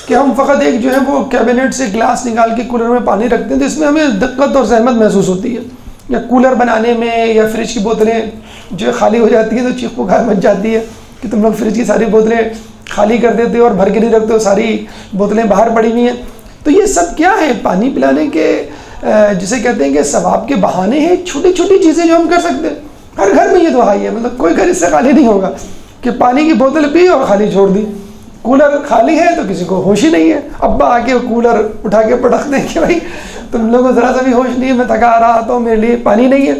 کہ ہم فقط ایک جو ہے وہ کیبنٹ سے گلاس نکال کے کولر میں پانی رکھتے ہیں، تو اس میں ہمیں دقت اور زحمت محسوس ہوتی ہے۔ یا کولر بنانے میں یا فریج کی بوتلیں جو خالی ہو جاتی ہیں تو چیخ پکار مچ جاتی ہے کہ تم لوگ فریج کی ساری بوتلیں خالی کر دیتے ہو اور بھر کے نہیں رکھتے ہو، ساری بوتلیں باہر پڑی ہوئی ہیں۔ تو یہ سب کیا ہے؟ پانی پلانے کے جسے کہتے ہیں کہ ثواب کے بہانے ہیں، چھوٹی چھوٹی چیزیں جو ہم کر سکتے ہیں۔ ہر گھر میں یہ دعا ہے، مطلب کوئی گھر اس سے خالی نہیں ہوگا کہ پانی کی بوتل پی اور خالی چھوڑ دی۔ کولر خالی ہے تو کسی کو ہوش ہی نہیں ہے، ابا آ کے کولر اٹھا کے پٹک دیں کہ بھائی تم لوگوں کو ذرا سا بھی ہوش نہیں ہے، میں تھکا آ رہا تو میرے لیے پانی نہیں ہے۔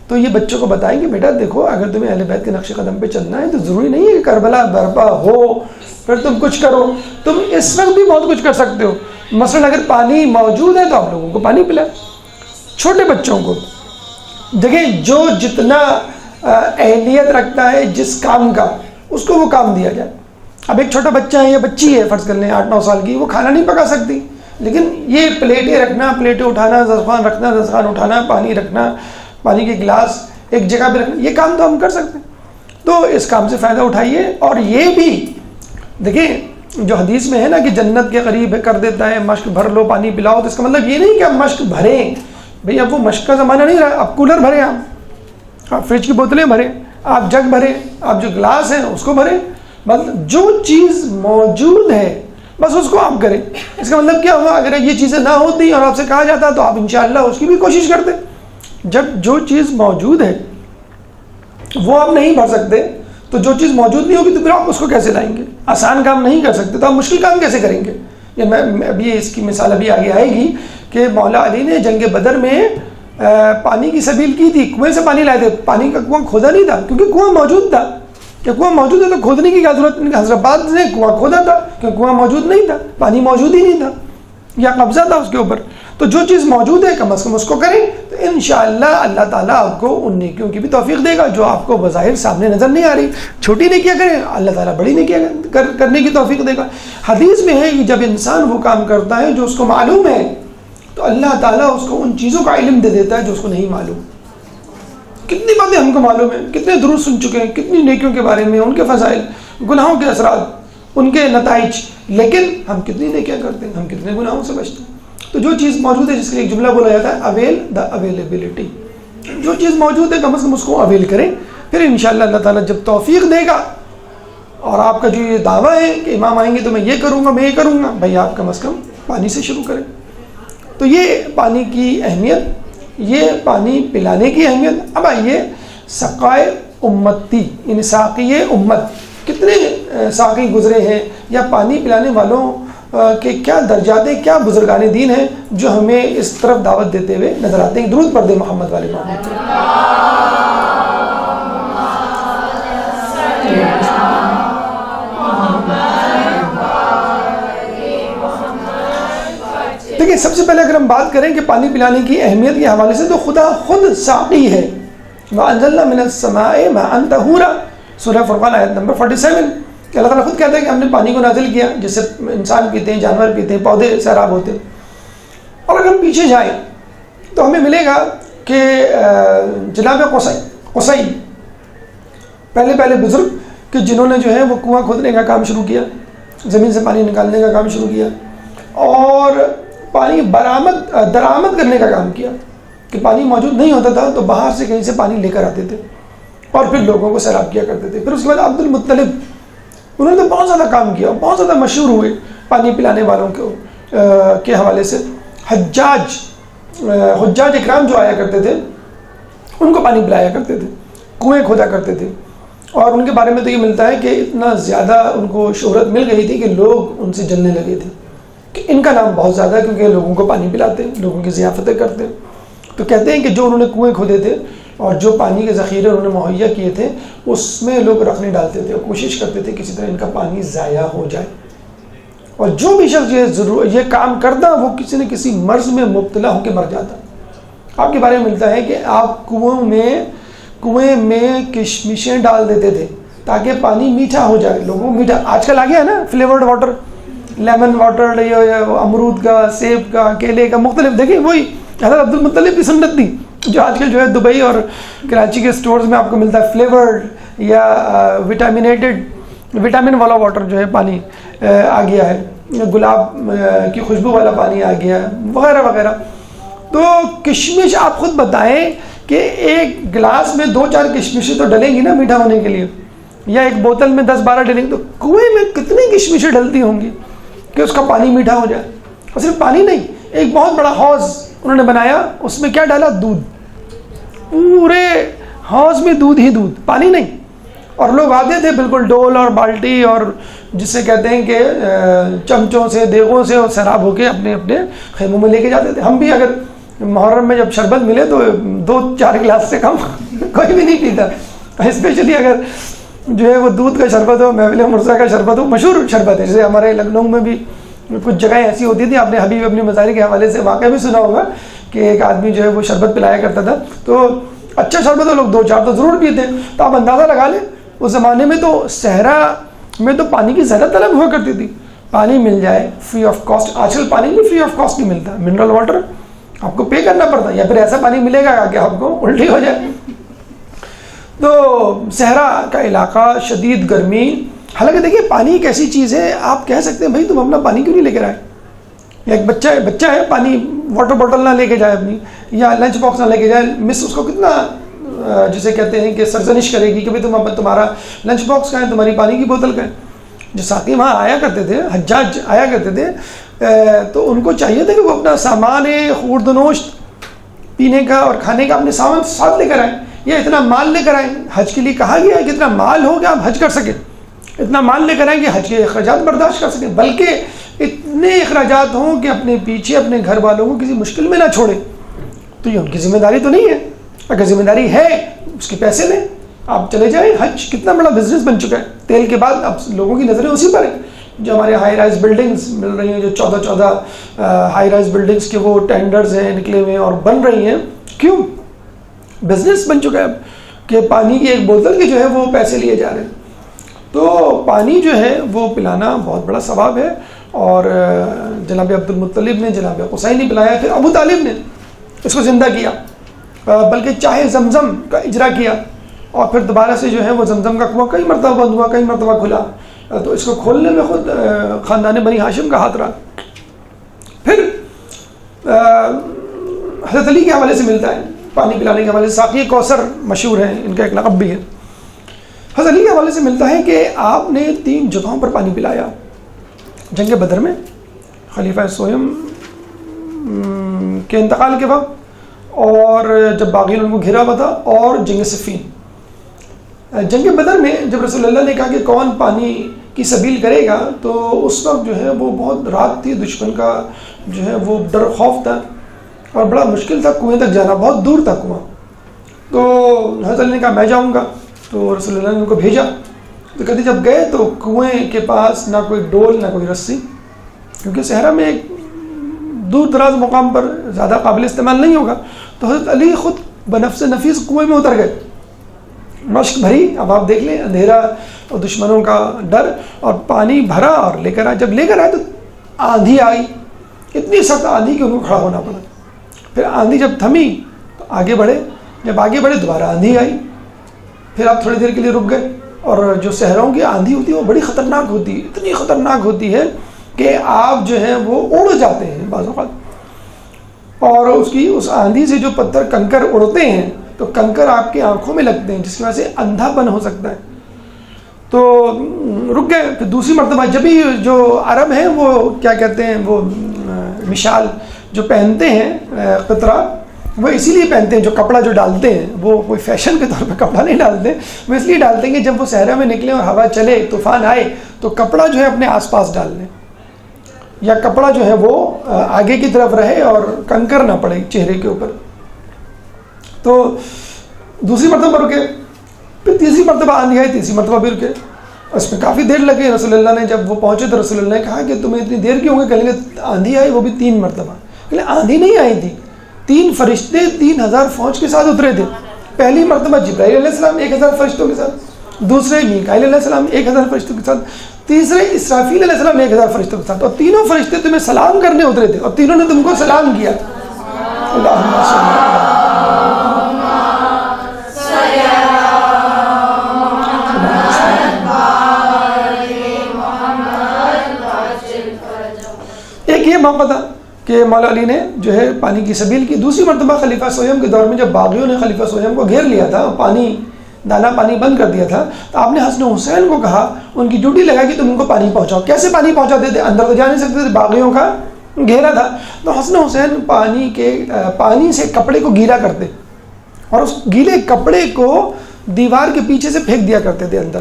تو یہ بچوں کو بتائیں کہ بیٹا دیکھو، اگر تمہیں اہل بیت کے نقش قدم پہ چلنا ہے تو ضروری نہیں ہے کہ کربلا برپا ہو پھر تم کچھ کرو، تم اس وقت بھی بہت کچھ کر سکتے ہو۔ مثلا اگر پانی موجود ہے تو آپ لوگوں کو پانی پلائیں، چھوٹے بچوں کو دیکھیں جو جتنا اہلیت رکھتا ہے جس کام کا، اس کو وہ کام دیا جائے۔ اب ایک چھوٹا بچہ ہے یا بچی ہے فرض کر لیں 8-9 سال کی، وہ کھانا نہیں پکا سکتی، لیکن یہ پلیٹیں رکھنا، پلیٹیں اٹھانا، دسترخوان رکھنا، دسترخوان اٹھانا، پانی رکھنا، پانی کے گلاس ایک جگہ پہ رکھنا، یہ کام تو ہم کر سکتے ہیں۔ تو اس کام سے فائدہ اٹھائیے۔ اور یہ بھی دیکھیں جو حدیث میں ہے نا کہ جنت کے قریب کر دیتا ہے، مشک بھر لو پانی پلاؤ، تو اس کا مطلب یہ نہیں کہ آپ مشک بھریں، بھئی اب وہ مشک کا زمانہ نہیں رہا، آپ کولر بھریں، آپ فریج کی بوتلیں بھریں، آپ جگ بھریں، آپ جو گلاس ہیں اس کو بھریں، مطلب جو چیز موجود ہے بس اس کو آپ کریں۔ اس کا مطلب کیا ہوا؟ اگر یہ چیزیں نہ ہوتی اور آپ سے کہا جاتا تو آپ انشاءاللہ اس کی بھی کوشش کرتے۔ جب جو چیز موجود ہے وہ آپ نہیں بھر سکتے تو جو چیز موجود نہیں ہوگی تو پھر آپ اس کو کیسے لائیں گے؟ آسان کام نہیں کر سکتے تو آپ مشکل کام کیسے کریں گے؟ یہ میں ابھی اس کی مثال ابھی آگے آئے گی کہ مولا علی نے جنگ بدر میں پانی کی سبیل کی تھی، کنویں سے پانی لائے تھے، پانی کا کنواں کھودا نہیں تھا کیونکہ کنواں موجود تھا۔ کہ کنواں موجود ہے تو کھودنے کی کیا ضرورت نہیں؟ حضرت عباس نے کنواں کھودا تھا کیونکہ کنواں موجود نہیں تھا، پانی موجود ہی نہیں تھا یا قبضہ تھا اس کے اوپر۔ تو جو چیز موجود ہے کم از کم اس کو کریں، تو انشاءاللہ اللہ تعالیٰ آپ کو ان نیکیوں کی بھی توفیق دے گا جو آپ کو بظاہر سامنے نظر نہیں آ رہی۔ چھوٹی نیکیاں کریں، اللہ تعالیٰ بڑی نیکیاں کرنے کی توفیق دے گا۔ حدیث میں ہے کہ جب انسان وہ کام کرتا ہے جو اس کو معلوم ہے تو اللہ تعالیٰ اس کو ان چیزوں کا علم دے دیتا ہے جو اس کو نہیں معلوم۔ کتنی باتیں ہم کو معلوم ہیں، کتنے دروس سن چکے ہیں کتنی نیکیوں کے بارے میں، ان کے فضائل، گناہوں کے اثرات، ان کے نتائج، لیکن ہم کتنی نیکیاں کرتے ہیں، ہم کتنے گناہوں سے بچتے ہیں۔ تو جو چیز موجود ہے، جس کے لیے ایک جملہ بولا جاتا ہے اویل دا اویلیبلٹی، جو چیز موجود ہے کم از کم اس کو اویل کریں، پھر انشاءاللہ اللہ تعالیٰ جب توفیق دے گا۔ اور آپ کا جو یہ دعویٰ ہے کہ امام آئیں گے تو میں یہ کروں گا، میں یہ کروں گا، بھائی آپ کم از کم پانی سے شروع کریں۔ تو یہ پانی کی اہمیت، یہ پانی پلانے کی اہمیت۔ اب آئیے سقائے امتی، یعنی ساقی امت، کتنے ساقی گزرے ہیں، یا پانی پلانے والوں کے کیا درجات ہیں، کیا بزرگان دین ہیں جو ہمیں اس طرف دعوت دیتے ہوئے نظر آتے ہیں۔ درود پڑھ دیں محمد والے محمد۔ دیکھیں سب سے پہلے اگر ہم بات کریں کہ پانی پلانے کی اہمیت کے حوالے سے، تو خدا خود ساقی ہے۔ وَأَنزَلْنَا مِنَ السَّمَاءِ مَاءً طَهُورًا، سورہ فرقان آیت نمبر 47، کہ اللہ تعالیٰ خود کہتا ہے کہ ہم نے پانی کو نازل کیا جس سے انسان پیتے ہیں، جانور پیتے ہیں، پودے سیراب ہوتے ہیں۔ اور اگر ہم پیچھے جائیں تو ہمیں ملے گا کہ جناب قصی پہلے بزرگ کہ جنہوں نے جو ہے وہ کنواں کھودنے کا کام شروع کیا، زمین سے پانی نکالنے کا کام شروع کیا، اور پانی درآمد کرنے کا کام کیا، کہ پانی موجود نہیں ہوتا تھا تو باہر سے کہیں سے پانی لے کر آتے تھے اور پھر لوگوں کو سیراب کیا کرتے تھے۔ پھر اس کے بعد عبد المطلب، انہوں نے تو بہت زیادہ کام کیا، بہت زیادہ مشہور ہوئے پانی پلانے والوں کے حوالے سے۔ حجاج اکرام جو آیا کرتے تھے ان کو پانی پلایا کرتے تھے، کنویں کھودا کرتے تھے، اور ان کے بارے میں تو یہ ملتا ہے کہ اتنا زیادہ ان کو شہرت مل گئی تھی کہ لوگ ان سے جلنے لگے تھے کہ ان کا نام بہت زیادہ ہے، کیونکہ لوگوں کو پانی پلاتے ہیں، لوگوں کی ضیافتیں کرتے ہیں۔ تو کہتے ہیں کہ جو انہوں نے کنویں کھودے تھے اور جو پانی کے ذخیرے انہوں نے مہیا کیے تھے اس میں لوگ رکھ نہیں ڈالتے تھے، اور کوشش کرتے تھے کسی طرح ان کا پانی ضائع ہو جائے، اور جو بھی شخص یہ کام کرتا وہ کسی نہ کسی مرض میں مبتلا ہو کے مر جاتا۔ آپ کے بارے میں ملتا ہے کہ آپ کنویں میں کشمشیں ڈال دیتے تھے تاکہ پانی میٹھا ہو جائے، لوگوں کو میٹھا۔ آج کل آ گیا ہے نا فلیورڈ واٹر، لیمن واٹر، امرود کا، سیب کا، کیلے کا، مختلف۔ دیکھیں وہی حضرت عبد المطلب کی سنت تھی جو آج کل جو ہے دبئی اور کراچی کے سٹورز میں آپ کو ملتا ہے، فلیورڈ یا وٹامن والا واٹر جو ہے پانی آ گیا ہے، گلاب کی خوشبو والا پانی آ گیا ہے، وغیرہ وغیرہ۔ تو کشمش آپ خود بتائیں کہ ایک گلاس میں 2-4 کشمشیں تو ڈلیں گی نا میٹھا ہونے کے لیے، یا ایک بوتل میں 10-12 ڈلیں گی، تو کنویں میں کتنی کشمشیں ڈلتی ہوں گی کہ اس کا پانی میٹھا ہو جائے۔ اور صرف پانی نہیں، ایک بہت بڑا حوض انہوں نے بنایا، اس میں کیا ڈالا؟ دودھ، پورے حوض میں دودھ ہی دودھ، پانی نہیں۔ اور لوگ آتے تھے بالکل ڈول اور بالٹی اور جسے کہتے ہیں کہ چمچوں سے، دیگوں سے، اور سیراب ہو کے اپنے اپنے خیموں میں لے کے جاتے تھے۔ ہم بھی اگر محرم میں جب شربت ملے تو 2-4 گلاس سے کم کوئی بھی نہیں پیتا، اسپیشلی اگر جو ہے وہ دودھ کا شربت ہو، محفل مرزا کا شربت ہو، مشہور شربت ہے۔ جیسے ہمارے لکھنؤ میں بھی کچھ جگہیں ایسی ہوتی تھیں، آپ نے حبیب اپنی مظاہر کے حوالے سے واقعہ بھی سنا ہوگا کہ ایک آدمی جو ہے وہ شربت پلایا کرتا تھا، تو اچھا شربت ہو، لوگ 2-4 تو ضرور پیتے ہیں۔ تو آپ اندازہ لگا لیں اس زمانے میں تو صحرا میں تو پانی کی زیادہ طلب ہوا کرتی تھی، پانی مل جائے فری آف کاسٹ۔ آج کل پانی بھی فری آف کاسٹ نہیں ملتا، منرل واٹر آپ کو پے کرنا پڑتا ہے، یا پھر ایسا پانی ملے گا کہ آپ کو الٹی ہو جائے۔ تو صحرا کا علاقہ، شدید گرمی، حالانکہ دیکھیے پانی ایک ایسی چیز ہے، آپ کہہ سکتے ہیں بھائی تم اپنا پانی کیوں نہیں لے کر آئے، یا ایک بچہ ہے پانی واٹر بوٹل نہ لے کے جائے اپنی، یا لنچ باکس نہ لے کے جائے، مس اس کو کتنا جسے کہتے ہیں کہ سرزنش کرے گی کہ بھائی تمہارا لنچ باکس کہاں ہے، تمہاری پانی کی بوتل کہاں ہے۔ جو ساتھی وہاں آیا کرتے تھے، حجاج آیا کرتے تھے، تو ان کو چاہیے تھا کہ وہ اپنا سامان خورد و نوشت پینے کا اور کھانے کا اپنے سامان ساتھ لے کر آئیں، یا اتنا مال لے کر آئیں۔ حج کے لیے کہا گیا ہے کہ اتنا مال ہو کہ آپ حج کر سکیں، اتنا مال لے کر آئیں کہ حج کے اخراجات برداشت کر سکیں، بلکہ اتنے اخراجات ہوں کہ اپنے پیچھے اپنے گھر والوں کو کسی مشکل میں نہ چھوڑیں۔ تو یہ ان کی ذمہ داری تو نہیں ہے، اگر ذمہ داری ہے اس کے پیسے لیں، آپ چلے جائیں۔ حج کتنا بڑا بزنس بن چکا ہے، تیل کے بعد اب لوگوں کی نظریں اسی پر ہیں۔ جو ہمارے ہائی رائز بلڈنگز مل رہی ہیں، جو 14 ہائی رائز بلڈنگز کے وہ ٹینڈرز ہیں نکلے ہوئے ہیں اور بن رہی ہیں، کیوں؟ بزنس بن چکا ہے اب کہ پانی کی ایک بوتل کے جو ہے وہ پیسے لیے جا رہے ہیں۔ تو پانی جو ہے وہ پلانا بہت بڑا ثواب ہے، اور جناب عبد المطلب نے، جناب قصی نے پلایا، پھر ابو طالب نے اس کو زندہ کیا، بلکہ چاہے زمزم کا اجرا کیا، اور پھر دوبارہ سے جو ہے وہ زمزم کا کنواں کئی مرتبہ بند ہوا، کئی مرتبہ کھلا، تو اس کو کھولنے میں خود خاندان بنی ہاشم کا ہاتھ رہا۔ پھر حضرت علی کے حوالے سے ملتا ہے، پانی پلانے کے حوالے سے ساقی کوثر مشہور ہیں، ان کا ایک لقب بھی ہے۔ حضرت علی کے حوالے سے ملتا ہے کہ آپ نے 3 جگہوں پر پانی پلایا۔ جنگ بدر میں خلیفہ سوئم کے انتقال کے وقت، اور جب باغیوں نے ان کو گھیرا ہوا تھا، اور جنگ صفین۔ جنگ بدر میں جب رسول اللہ نے کہا کہ کون پانی کی سبیل کرے گا، تو اس وقت جو ہے وہ بہت رات تھی، دشمن کا جو ہے وہ ڈر خوف تھا، اور بڑا مشکل تھا کنویں تک جانا، بہت دور تھا کنواں۔ تو حضرت علی نے کہا میں جاؤں گا، تو رسول اللہ نے ان کو بھیجا۔ تو کہتے جب گئے تو کنویں کے پاس نہ کوئی ڈول نہ کوئی رسی، کیونکہ صحرا میں ایک دور دراز مقام پر زیادہ قابل استعمال نہیں ہوگا۔ تو حضرت علی خود بنفس نفیس کنویں میں اتر گئے، مشق بھری، اب آپ دیکھ لیں اندھیرا اور دشمنوں کا ڈر، اور پانی بھرا اور لے کر آئے۔ جب لے کر آئے تو آندھی آئی، اتنی سخت آندھی کہ ان کو کھڑا ہونا پڑا۔ پھر آندھی جب تھمی تو آگے بڑھے، جب آگے بڑھے دوبارہ آندھی آئی، پھر آپ تھوڑی دیر کے لیے رک گئے۔ اور جو صحراؤں کی آندھی ہوتی ہے وہ بڑی خطرناک ہوتی ہے، اتنی خطرناک ہوتی ہے کہ آپ جو ہیں وہ اڑ جاتے ہیں بعض اوقات، اور اس آندھی سے جو پتھر کنکر اڑتے ہیں تو کنکر آپ کی آنکھوں میں لگتے ہیں، جس کی وجہ سے اندھا پن ہو سکتا ہے۔ تو رک گئے۔ پھر دوسری مرتبہ جب بھی جو عرب ہیں وہ کیا کہتے ہیں، وہ مشال جو پہنتے ہیں قطرہ، وہ اسی لیے پہنتے ہیں، جو کپڑا جو ڈالتے ہیں وہ کوئی فیشن کے طور پہ کپڑا نہیں ڈالتے، وہ اس لیے ڈالتے ہیں کہ جب وہ صحرا میں نکلیں اور ہوا چلے، طوفان آئے، تو کپڑا جو ہے اپنے آس پاس ڈال لیں، یا کپڑا جو ہے وہ آگے کی طرف رہے اور کنکر نہ پڑے چہرے کے اوپر۔ تو دوسری مرتبہ رکے، پھر تیسری مرتبہ آندھی آئی، تیسری مرتبہ بھی رکے، اس میں کافی دیر لگی۔ رسول اللہ نے جب وہ پہنچے تو رسول اللہ نے کہا کہ تمہیں اتنی دیر کیوں ہوگی؟ کہیں گے آندھی آئی، وہ بھی 3 مرتبہ۔ کہ آندھی نہیں آئی تھی، 3 فرشتے 3000 فوج کے ساتھ اترے تھے۔ پہلی مرتبہ جبرائیل علیہ السلام 1000 فرشتوں کے ساتھ، دوسرے میکائیل علیہ السلام 1000 فرشتوں کے ساتھ، تیسرے اسرافیل علیہ السلام 1000 فرشتوں کے ساتھ، اور تینوں فرشتے تمہیں سلام کرنے اترے تھے، اور تینوں نے تم کو سلام کیا۔ اللہم صلی اللہ ایک یہ موقع تھا کہ مولا علی نے جو ہے پانی کی سبیل کی۔ دوسری مرتبہ خلیفہ سویم کے دور میں جب باغیوں نے خلیفہ سویم کو گھیر لیا تھا، دانا پانی بند کر دیا تھا، تو آپ نے حسن حسین کو کہا، ان کی ڈیوٹی لگا کہ تم ان کو پانی پہنچاؤ۔ کیسے پانی پہنچاتے تھے؟ اندر تو جا نہیں سکتے تھے، باغیوں کا گھیرا تھا۔ تو حسن حسین پانی سے کپڑے کو گیلا کرتے، اور اس گیلے کپڑے کو دیوار کے پیچھے سے پھینک دیا کرتے تھے اندر،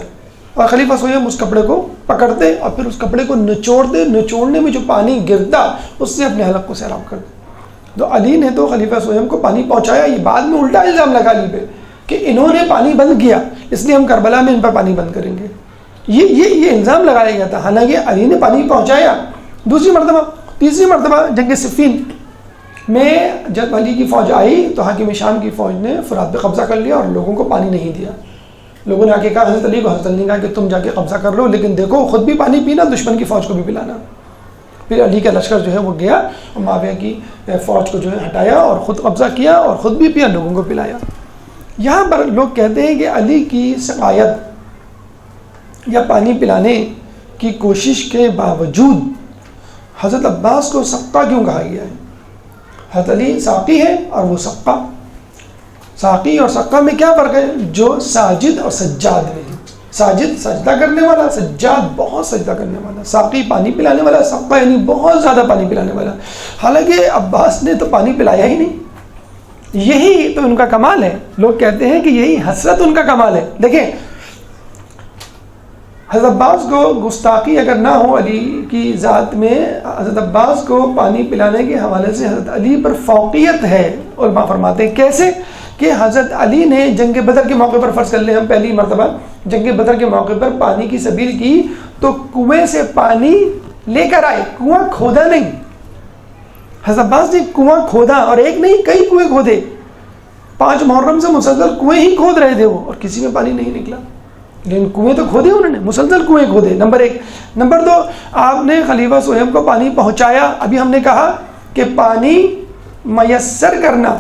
اور خلیفہ سویم اس کپڑے کو پکڑتے اور پھر اس کپڑے کو نچوڑتے، نچوڑنے میں جو پانی گرتا اس سے اپنے حلق کو سیراب کرتے۔ تو علی نے تو خلیفہ سویم کو پانی پہنچایا، یہ بعد میں الٹا الزام لگا علی پہ کہ انہوں نے پانی بند کیا، اس لیے ہم کربلا میں ان پر پانی بند کریں گے، یہ الزام لگایا گیا تھا، حالانکہ علی نے پانی پہنچایا۔ دوسری مرتبہ، تیسری مرتبہ جنگ صفین میں جب علی کی فوج آئی تو حاکم شام کی فوج نے فرات پہ قبضہ کر لیا اور لوگوں کو پانی نہیں دیا۔ لوگوں نے آ کے کہا حضرت علی کو، حضرت علی نے کہا کہ تم جا کے قبضہ کر لو، لیکن دیکھو خود بھی پانی پینا، دشمن کی فوج کو بھی پلانا۔ پھر علی کا لشکر جو ہے وہ گیا اور معاویہ کی فوج کو جو ہے ہٹایا اور خود قبضہ کیا اور خود بھی پیا، لوگوں کو پلایا۔ یہاں پر لوگ کہتے ہیں کہ علی کی سقایت یا پانی پلانے کی کوشش کے باوجود حضرت عباس کو سقا کیوں کہا گیا ہے؟ حضرت علی ساقی ہے اور وہ سقا۔ ساقی اور سقا میں کیا فرق ہے؟ جو ساجد اور سجاد میں ہے۔ ساجد سجدہ کرنے والا، سجاد بہت سجدہ کرنے والا، ساقی پانی پلانے والا، سقا یعنی بہت زیادہ پانی پلانے والا۔ حالانکہ عباس نے تو پانی پلایا ہی نہیں، یہی تو ان کا کمال ہے۔ لوگ کہتے ہیں کہ یہی حسرت ان کا کمال ہے۔ دیکھیں حضرت عباس کو گستاخی اگر نہ ہو علی کی ذات میں، حضرت عباس کو پانی پلانے کے حوالے سے حضرت علی پر فوقیت ہے۔ علماء فرماتے ہیں کیسے کہ حضرت علی نے جنگ بدر کے موقع پر، فرض کر لیں ہم پہلی مرتبہ جنگ بدر کے موقع پر پانی کی سبیل کی تو کنویں سے پانی لے کر آئے، کنواں کھودا نہیں۔ حضرت عباس نے کنواں کھودا، اور ایک نہیں کئی کنویں کھودے، 5 محرم سے مسلسل کنویں ہی کھود رہے تھے وہ، اور کسی میں پانی نہیں نکلا، لیکن کنویں تو کھودے انہوں نے، مسلسل کنویں کھودے۔ نمبر 1۔ نمبر 2، آپ نے خلیفہ سہیب کو پانی پہنچایا۔ ابھی ہم نے کہا کہ پانی میسر کرنا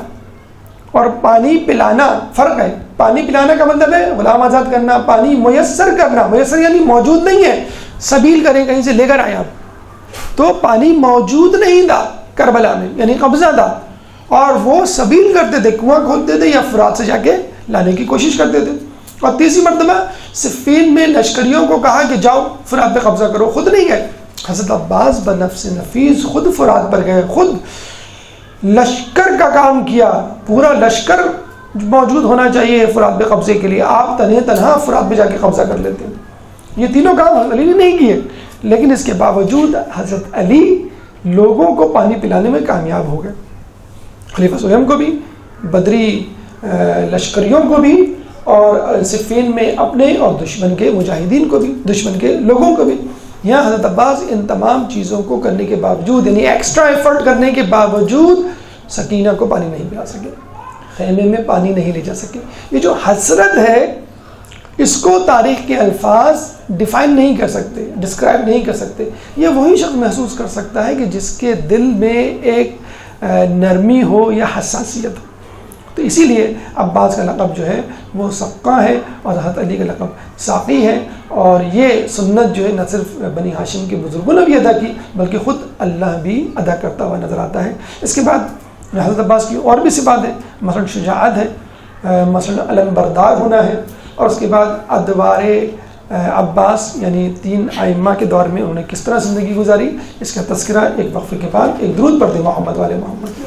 اور پانی پلانا فرق ہے۔ پانی پلانا کا مطلب ہے غلام آزاد کرنا، پانی میسر کرنا، میسر یعنی موجود نہیں ہے، سبیل کریں کہیں سے لے کر آئے آپ، تو پانی موجود نہیں تھا کربلا میں، یعنی قبضہ تھا، اور وہ سبیل کرتے تھے، کنواں کھودتے تھے یا فرات سے جا کے لانے کی کوشش کرتے تھے۔ اور تیسری مرتبہ صفین میں لشکریوں کو کہا کہ جاؤ فرات پہ قبضہ کرو، خود نہیں گئے۔ حضرت عباس بنفس نفیس خود فرات پر گئے، خود لشکر کا کام کیا، پورا لشکر موجود ہونا چاہیے فرات پہ قبضے کے لیے، آپ تنہا فرات پہ جا کے قبضہ کر لیتے ہیں۔ یہ تینوں کام حضرت علی نے نہیں کیے، لیکن اس کے باوجود حضرت علی لوگوں کو پانی پلانے میں کامیاب ہو گئے، خلیفہ سلیم کو بھی، بدری لشکریوں کو بھی، اور صفین میں اپنے اور دشمن کے مجاہدین کو بھی، دشمن کے لوگوں کو بھی۔ یہاں حضرت عباس ان تمام چیزوں کو کرنے کے باوجود، یعنی ایکسٹرا ایفرٹ کرنے کے باوجود سکینہ کو پانی نہیں پلا سکے، خیمے میں پانی نہیں لے جا سکے۔ یہ جو حسرت ہے اس کو تاریخ کے الفاظ ڈیفائن نہیں کر سکتے، ڈسکرائب نہیں کر سکتے۔ یہ وہی شخص محسوس کر سکتا ہے کہ جس کے دل میں ایک نرمی ہو یا حساسیت ہو۔ تو اسی لیے عباس کا لقب جو ہے وہ سقا ہے، اور حضرت علی کا لقب ساقی ہے، اور یہ سنت جو ہے نہ صرف بنی ہاشم کے بزرگوں نے بھی ادا کی بلکہ خود اللہ بھی ادا کرتا ہوا نظر آتا ہے۔ اس کے بعد حضرت عباس کی اور بھی صفات ہیں، مثلا شجاعت ہے، مثلا علم بردار ہونا ہے، اور اس کے بعد ادوار عباس یعنی 3 ائمہ کے دور میں انہوں نے کس طرح زندگی گزاری، اس کا تذکرہ ایک وقفے کے بعد ایک درود پڑھتے محمد والے محمد۔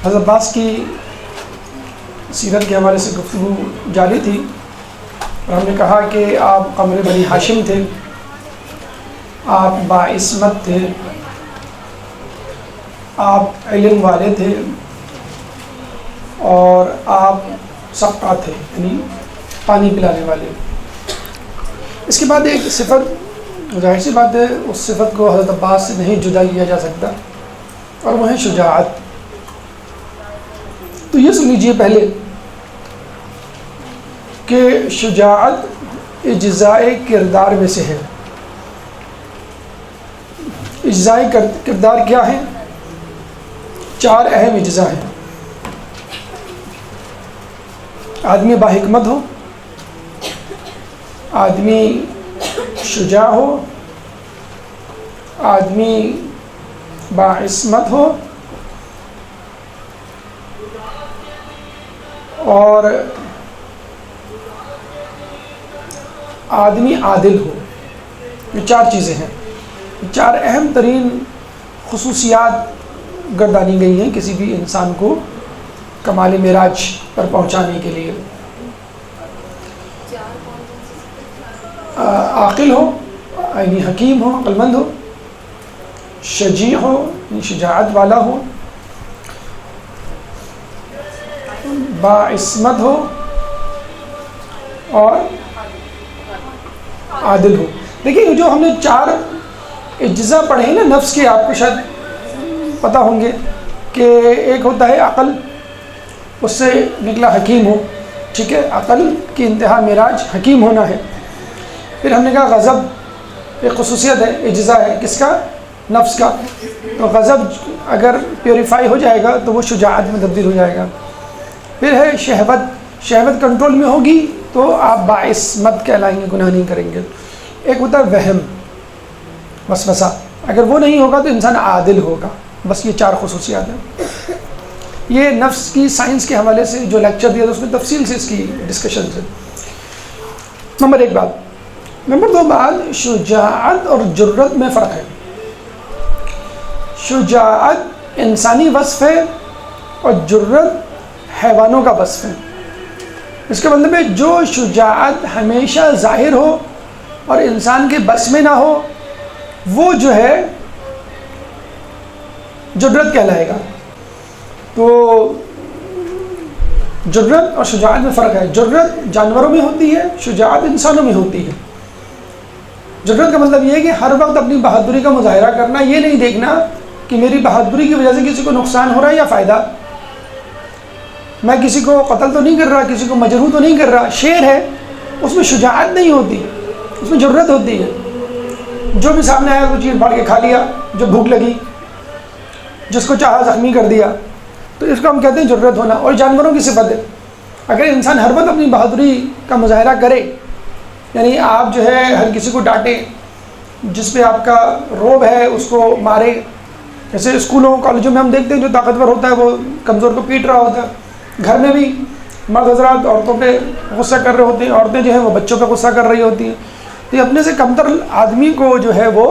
حضرت عباس کی سیرت کے حوالے سے گفتگو جاری تھی، اور ہم نے کہا کہ آپ قمر بنی ہاشم تھے، آپ باعصمت تھے، آپ علم والے تھے، اور آپ سقا تھے یعنی پانی پلانے والے۔ اس کے بعد ایک صفت، ظاہر سی بات ہے اس صفت کو حضرت عباس سے نہیں جدا کیا جا سکتا، اور وہ ہے شجاعت۔ تو یہ سن لیجیے پہلے کہ شجاعت اجزائے کردار میں سے ہے۔ اجزائے کردار کیا ہے؟ 4 اہم اجزاء ہیں۔ آدمی باحکمت ہو، آدمی شجاع ہو، آدمی باعصمت ہو، اور آدمی عادل ہو۔ یہ 4 چیزیں ہیں، 4 اہم ترین خصوصیات گردانی گئی ہیں کسی بھی انسان کو کمال معراج پر پہنچانے کے لیے۔ عاقل ہو یعنی حکیم ہو، عقل مند ہو، شجیع ہو یعنی شجاعت والا ہو، باعصمت ہو، اور عادل ہو۔ دیکھیے جو ہم نے 4 اجزاء پڑھے ہیں نا نفس کے، آپ کو شاید پتہ ہوں گے کہ ایک ہوتا ہے عقل، اس سے نکلا حکیم ہو، ٹھیک ہے، عقل کی انتہا معراج حکیم ہونا ہے۔ پھر ہم نے کہا غضب ایک خصوصیت ہے، اجزاء ہے، کس کا؟ نفس کا۔ تو غضب اگر پیوریفائی ہو جائے گا تو وہ شجاعت میں تبدیل ہو جائے گا۔ پھر ہے شہوت، شہوت کنٹرول میں ہوگی تو آپ باعصمت کہلائیں گے، گناہ نہیں کریں گے۔ ایک ہوتا ہے وہم، وسوسہ، اگر وہ نہیں ہوگا تو انسان عادل ہوگا۔ بس یہ 4 خصوصیات ہیں۔ یہ نفس کی سائنس کے حوالے سے جو لیکچر دیا تھا اس میں تفصیل سے اس کی ڈسکشن ہے۔ نمبر 1 بات۔ نمبر 2 بات، شجاعت اور جرت میں فرق ہے۔ شجاعت انسانی وصف ہے اور جرت حیوانوں کا وصف ہے۔ اس کے مطلب ہے جو شجاعت ہمیشہ ظاہر ہو اور انسان کے بس میں نہ ہو وہ جو ہے جرت کہلائے گا۔ تو جرت اور شجاعت میں فرق ہے۔ جرت جانوروں میں ہوتی ہے، شجاعت انسانوں میں ہوتی ہے۔ جرت کا مطلب یہ ہے کہ ہر وقت اپنی بہادری کا مظاہرہ کرنا، یہ نہیں دیکھنا کہ میری بہادری کی وجہ سے کسی کو نقصان ہو رہا ہے یا فائدہ، میں کسی کو قتل تو نہیں کر رہا، کسی کو مجروح تو نہیں کر رہا۔ شیر ہے اس میں شجاعت نہیں ہوتی، اس میں جرت ہوتی ہے۔ جو بھی سامنے آیا وہ چیز پھاڑ کے کھا لیا، جو بھوک لگی، جس کو چاہا زخمی کر دیا، تو اس کو ہم کہتے ہیں جرت ہونا۔ اور جانوروں کی صفت ہے، اگر انسان ہر وقت اپنی بہادری کا مظاہرہ کرے، یعنی آپ جو ہے ہر کسی کو ڈانٹے، جس پہ آپ کا روب ہے اس کو مارے، جیسے اسکولوں کالجوں میں ہم دیکھتے ہیں جو طاقتور ہوتا ہے وہ کمزور کو پیٹ رہا ہوتا ہے۔ گھر میں بھی مرد حضرات عورتوں پہ غصہ کر رہے ہوتے ہیں، عورتیں جو ہیں وہ بچوں پہ غصہ کر رہی ہوتی ہیں۔ تو اپنے سے کمتر آدمی کو جو ہے وہ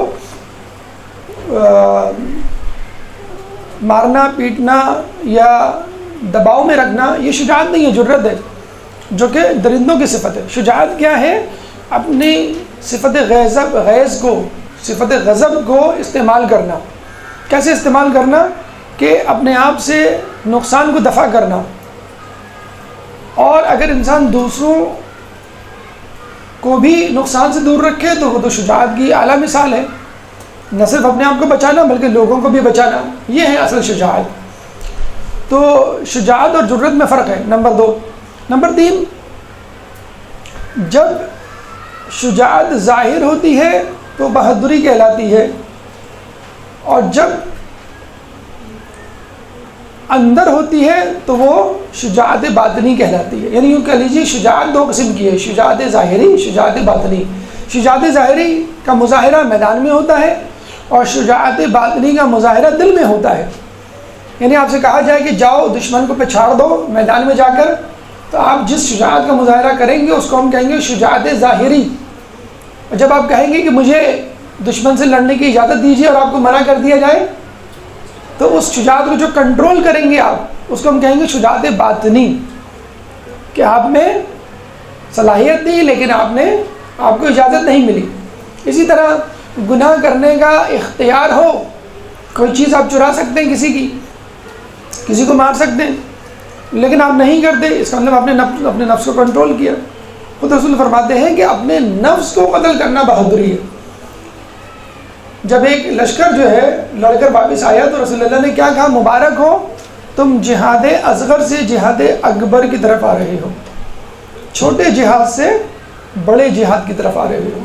مارنا پیٹنا یا دباؤ میں رکھنا یہ شجاعت نہیں ہے، جرت ہے، جو کہ درندوں کی صفت ہے۔ شجاعت کیا ہے؟ اپنی صفت غیظ کو، صفت غضب کو استعمال کرنا۔ کیسے استعمال کرنا؟ کہ اپنے آپ سے نقصان کو دفع کرنا، اور اگر انسان دوسروں کو بھی نقصان سے دور رکھے تو وہ تو شجاعت کی اعلیٰ مثال ہے۔ نہ صرف اپنے آپ کو بچانا بلکہ لوگوں کو بھی بچانا، یہ ہے اصل شجاعت۔ تو شجاعت اور جرت میں فرق ہے، نمبر 2۔ نمبر 3، جب شجاعت ظاہر ہوتی ہے تو بہادری کہلاتی ہے، اور جب اندر ہوتی ہے تو وہ شجاعت باطنی کہلاتی ہے۔ یعنی یوں کہہ لیجیے شجاعت 2 قسم کی ہے، شجاعت ظاہری، شجاعت باطنی۔ شجاعت ظاہری کا مظاہرہ میدان میں ہوتا ہے، اور شجاعت باطنی کا مظاہرہ دل میں ہوتا ہے۔ یعنی آپ سے کہا جائے کہ جاؤ دشمن کو پچھاڑ دو میدان میں جا کر، تو آپ جس شجاعت کا مظاہرہ کریں گے اس کو ہم کہیں گے شجاعت ظاہری۔ اور جب آپ کہیں گے کہ مجھے دشمن سے لڑنے کی اجازت دیجیے اور آپ کو منع کر دیا جائے، تو اس شجاعت کو جو کنٹرول کریں گے آپ، اس کو ہم کہیں گے شجاعت باطنی، کہ آپ میں صلاحیت تھی لیکن آپ کو اجازت نہیں ملی۔ اسی طرح گناہ کرنے کا اختیار ہو، کوئی چیز آپ چرا سکتے ہیں کسی کو مار سکتے ہیں، لیکن آپ نہیں کرتے، اس کا مطلب آپ نے اپنے نفس کو کنٹرول کیا۔ خود رسول فرماتے ہیں کہ اپنے نفس کو قتل کرنا بہادری ہے۔ جب ایک لشکر جو ہے لڑ کر واپس آیا تو رسول اللہ نے کیا کہا؟ مبارک ہو، تم جہاد اصغر سے جہاد اکبر کی طرف آ رہے ہو، چھوٹے جہاد سے بڑے جہاد کی طرف آ رہے ہو۔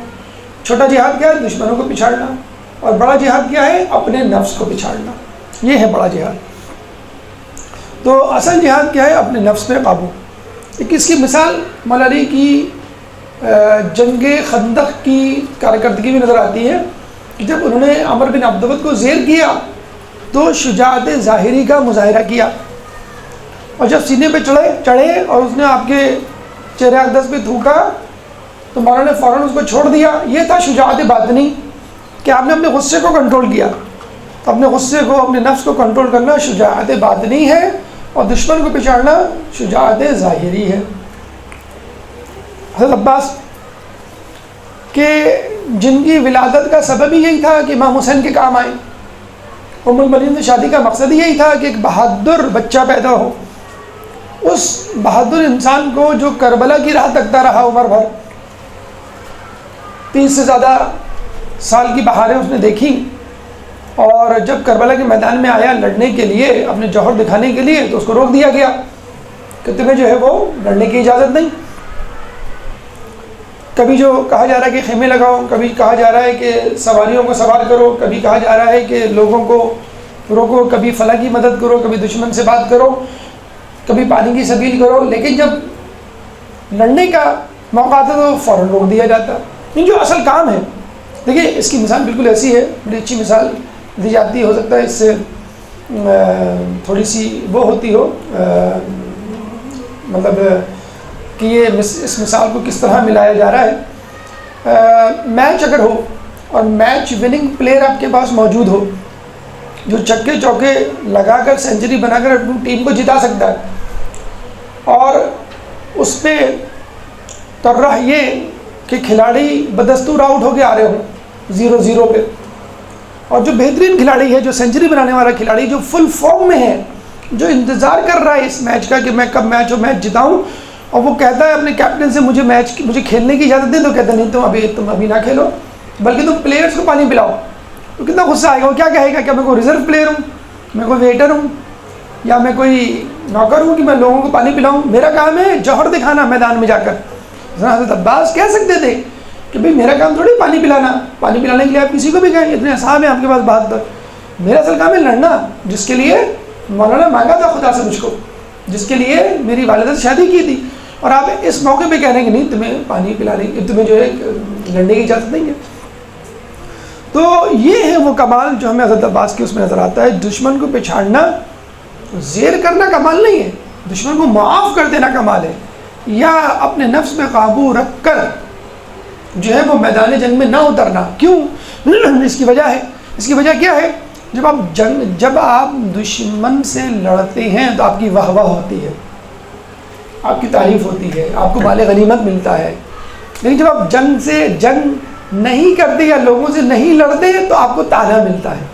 چھوٹا جہاد کیا ہے؟ دشمنوں کو پچھاڑنا، اور بڑا جہاد کیا ہے؟ اپنے نفس کو پچھاڑنا، یہ ہے بڑا جہاد۔ تو اصل جہاد کیا ہے؟ اپنے نفس پہ قابو۔ ایک اس کی مثال مولا علی کی جنگ خندق کی کارکردگی میں نظر آتی ہے کہ جب انہوں نے عمر بن عبدود کو زیر کیا تو شجاعت ظاہری کا مظاہرہ کیا، اور جب سینے پہ چڑھے اور اس نے آپ کے چہرے اقدس پہ تھوکا تو مولا نے فوراً اس کو چھوڑ دیا۔ یہ تھا شجاعت باطنی، کہ آپ نے اپنے غصے کو کنٹرول کیا۔ اپنے غصے کو، اپنے نفس کو کنٹرول کرنا شجاعت باطنی ہے، اور دشمن کو پچھاڑنا شجاعت ظاہری ہے۔ حضرت عباس کہ جن کی ولادت کا سبب ہی یہی تھا کہ امام حسین کے کام آئے، ام المؤمنین سے شادی کا مقصد ہی یہی تھا کہ ایک بہادر بچہ پیدا ہو، اس بہادر انسان کو جو کربلا کی راہ تکتا رہا عمر بھر، 30 سے زیادہ سال کی بہاریں اس نے دیکھی، اور جب کربلا کے میدان میں آیا لڑنے کے لیے، اپنے جوہر دکھانے کے لیے، تو اس کو روک دیا گیا کہ تمہیں جو ہے وہ لڑنے کی اجازت نہیں۔ کبھی جو کہا جا رہا ہے کہ خیمے لگاؤ، کبھی کہا جا رہا ہے کہ سواریوں کو سوار کرو، کبھی کہا جا رہا ہے کہ لوگوں کو روکو، کبھی فلاں کی مدد کرو، کبھی دشمن سے بات کرو، کبھی پانی کی سبیل کرو، لیکن جب لڑنے کا موقع آتا تو فوراً روک دیا جاتا۔ یہ جو اصل کام ہے، دیکھیے اس کی مثال بالکل ایسی ہے، بڑی اچھی مثال دی جاتی ہے، ہو سکتا ہے اس سے تھوڑی سی وہ ہوتی ہو، مطلب کہ یہ اس مثال کو کس طرح ملایا جا رہا ہے۔ میچ اگر ہو اور میچ وننگ پلیئر آپ کے پاس موجود ہو جو چکے چوکے لگا کر سینچری بنا کر اپنی ٹیم کو جتا سکتا ہے، اور اس پہ طرح یہ کہ کھلاڑی بدستور آؤٹ ہو کے آ رہے ہوں 0-0 پہ، اور جو بہترین کھلاڑی ہے، جو سینچری بنانے والا کھلاڑی، جو فل فارم میں ہے، جو انتظار کر رہا ہے اس میچ کا کہ میں کب میچ جتاؤں، اور وہ کہتا ہے اپنے کیپٹن سے مجھے کھیلنے کی اجازت دیں، تو کہتا نہیں تم ابھی نہ کھیلو بلکہ تم پلیئرز کو پانی پلاؤ، تو کتنا غصہ آئے گا، وہ کیا کہے گا؟ کیا میں کوئی ریزرو پلیئر ہوں، میں کوئی ویٹر ہوں، یا میں کوئی نوکر ہوں کہ میں لوگوں کو پانی پلاؤں؟ میرا کام ہے جوہر دکھانا میدان میں جا کر۔ حضرت عباس کہہ سکتے تھے کہ بھئی میرا کام تھوڑی پانی پلانا، پانی پلانے کے لیے آپ کسی کو بھی کہیں، اتنے اصحاب ہیں آپ کے پاس بہادر، میرا اصل کام ہے لڑنا، جس کے لیے مولانا مانگا تھا خدا سے مجھ کو، جس کے لیے میری والدہ سے شادی کی تھی، اور آپ اس موقع پہ کہہ رہے ہیں کہ نہیں تمہیں پانی پلانے کی، تمہیں جو ہے لڑنے کی اجازت نہیں ہے۔ تو یہ ہے وہ کمال جو ہمیں حضرت عباس کی اس میں نظر آتا ہے۔ دشمن کو پچھاڑنا، زیر کرنا کمال نہیں ہے، دشمن کو معاف کر دینا کمال ہے، یا اپنے نفس میں قابو رکھ کر جو ہے وہ میدان جنگ میں نہ اترنا۔ کیوں؟ اس کی وجہ ہے، اس کی وجہ کیا ہے جب آپ دشمن سے لڑتے ہیں تو آپ کی واہ واہ ہوتی ہے، آپ کی تعریف ہوتی ہے، آپ کو مال غنیمت ملتا ہے. لیکن جب آپ جنگ نہیں کرتے یا لوگوں سے نہیں لڑتے تو آپ کو طعنہ ملتا ہے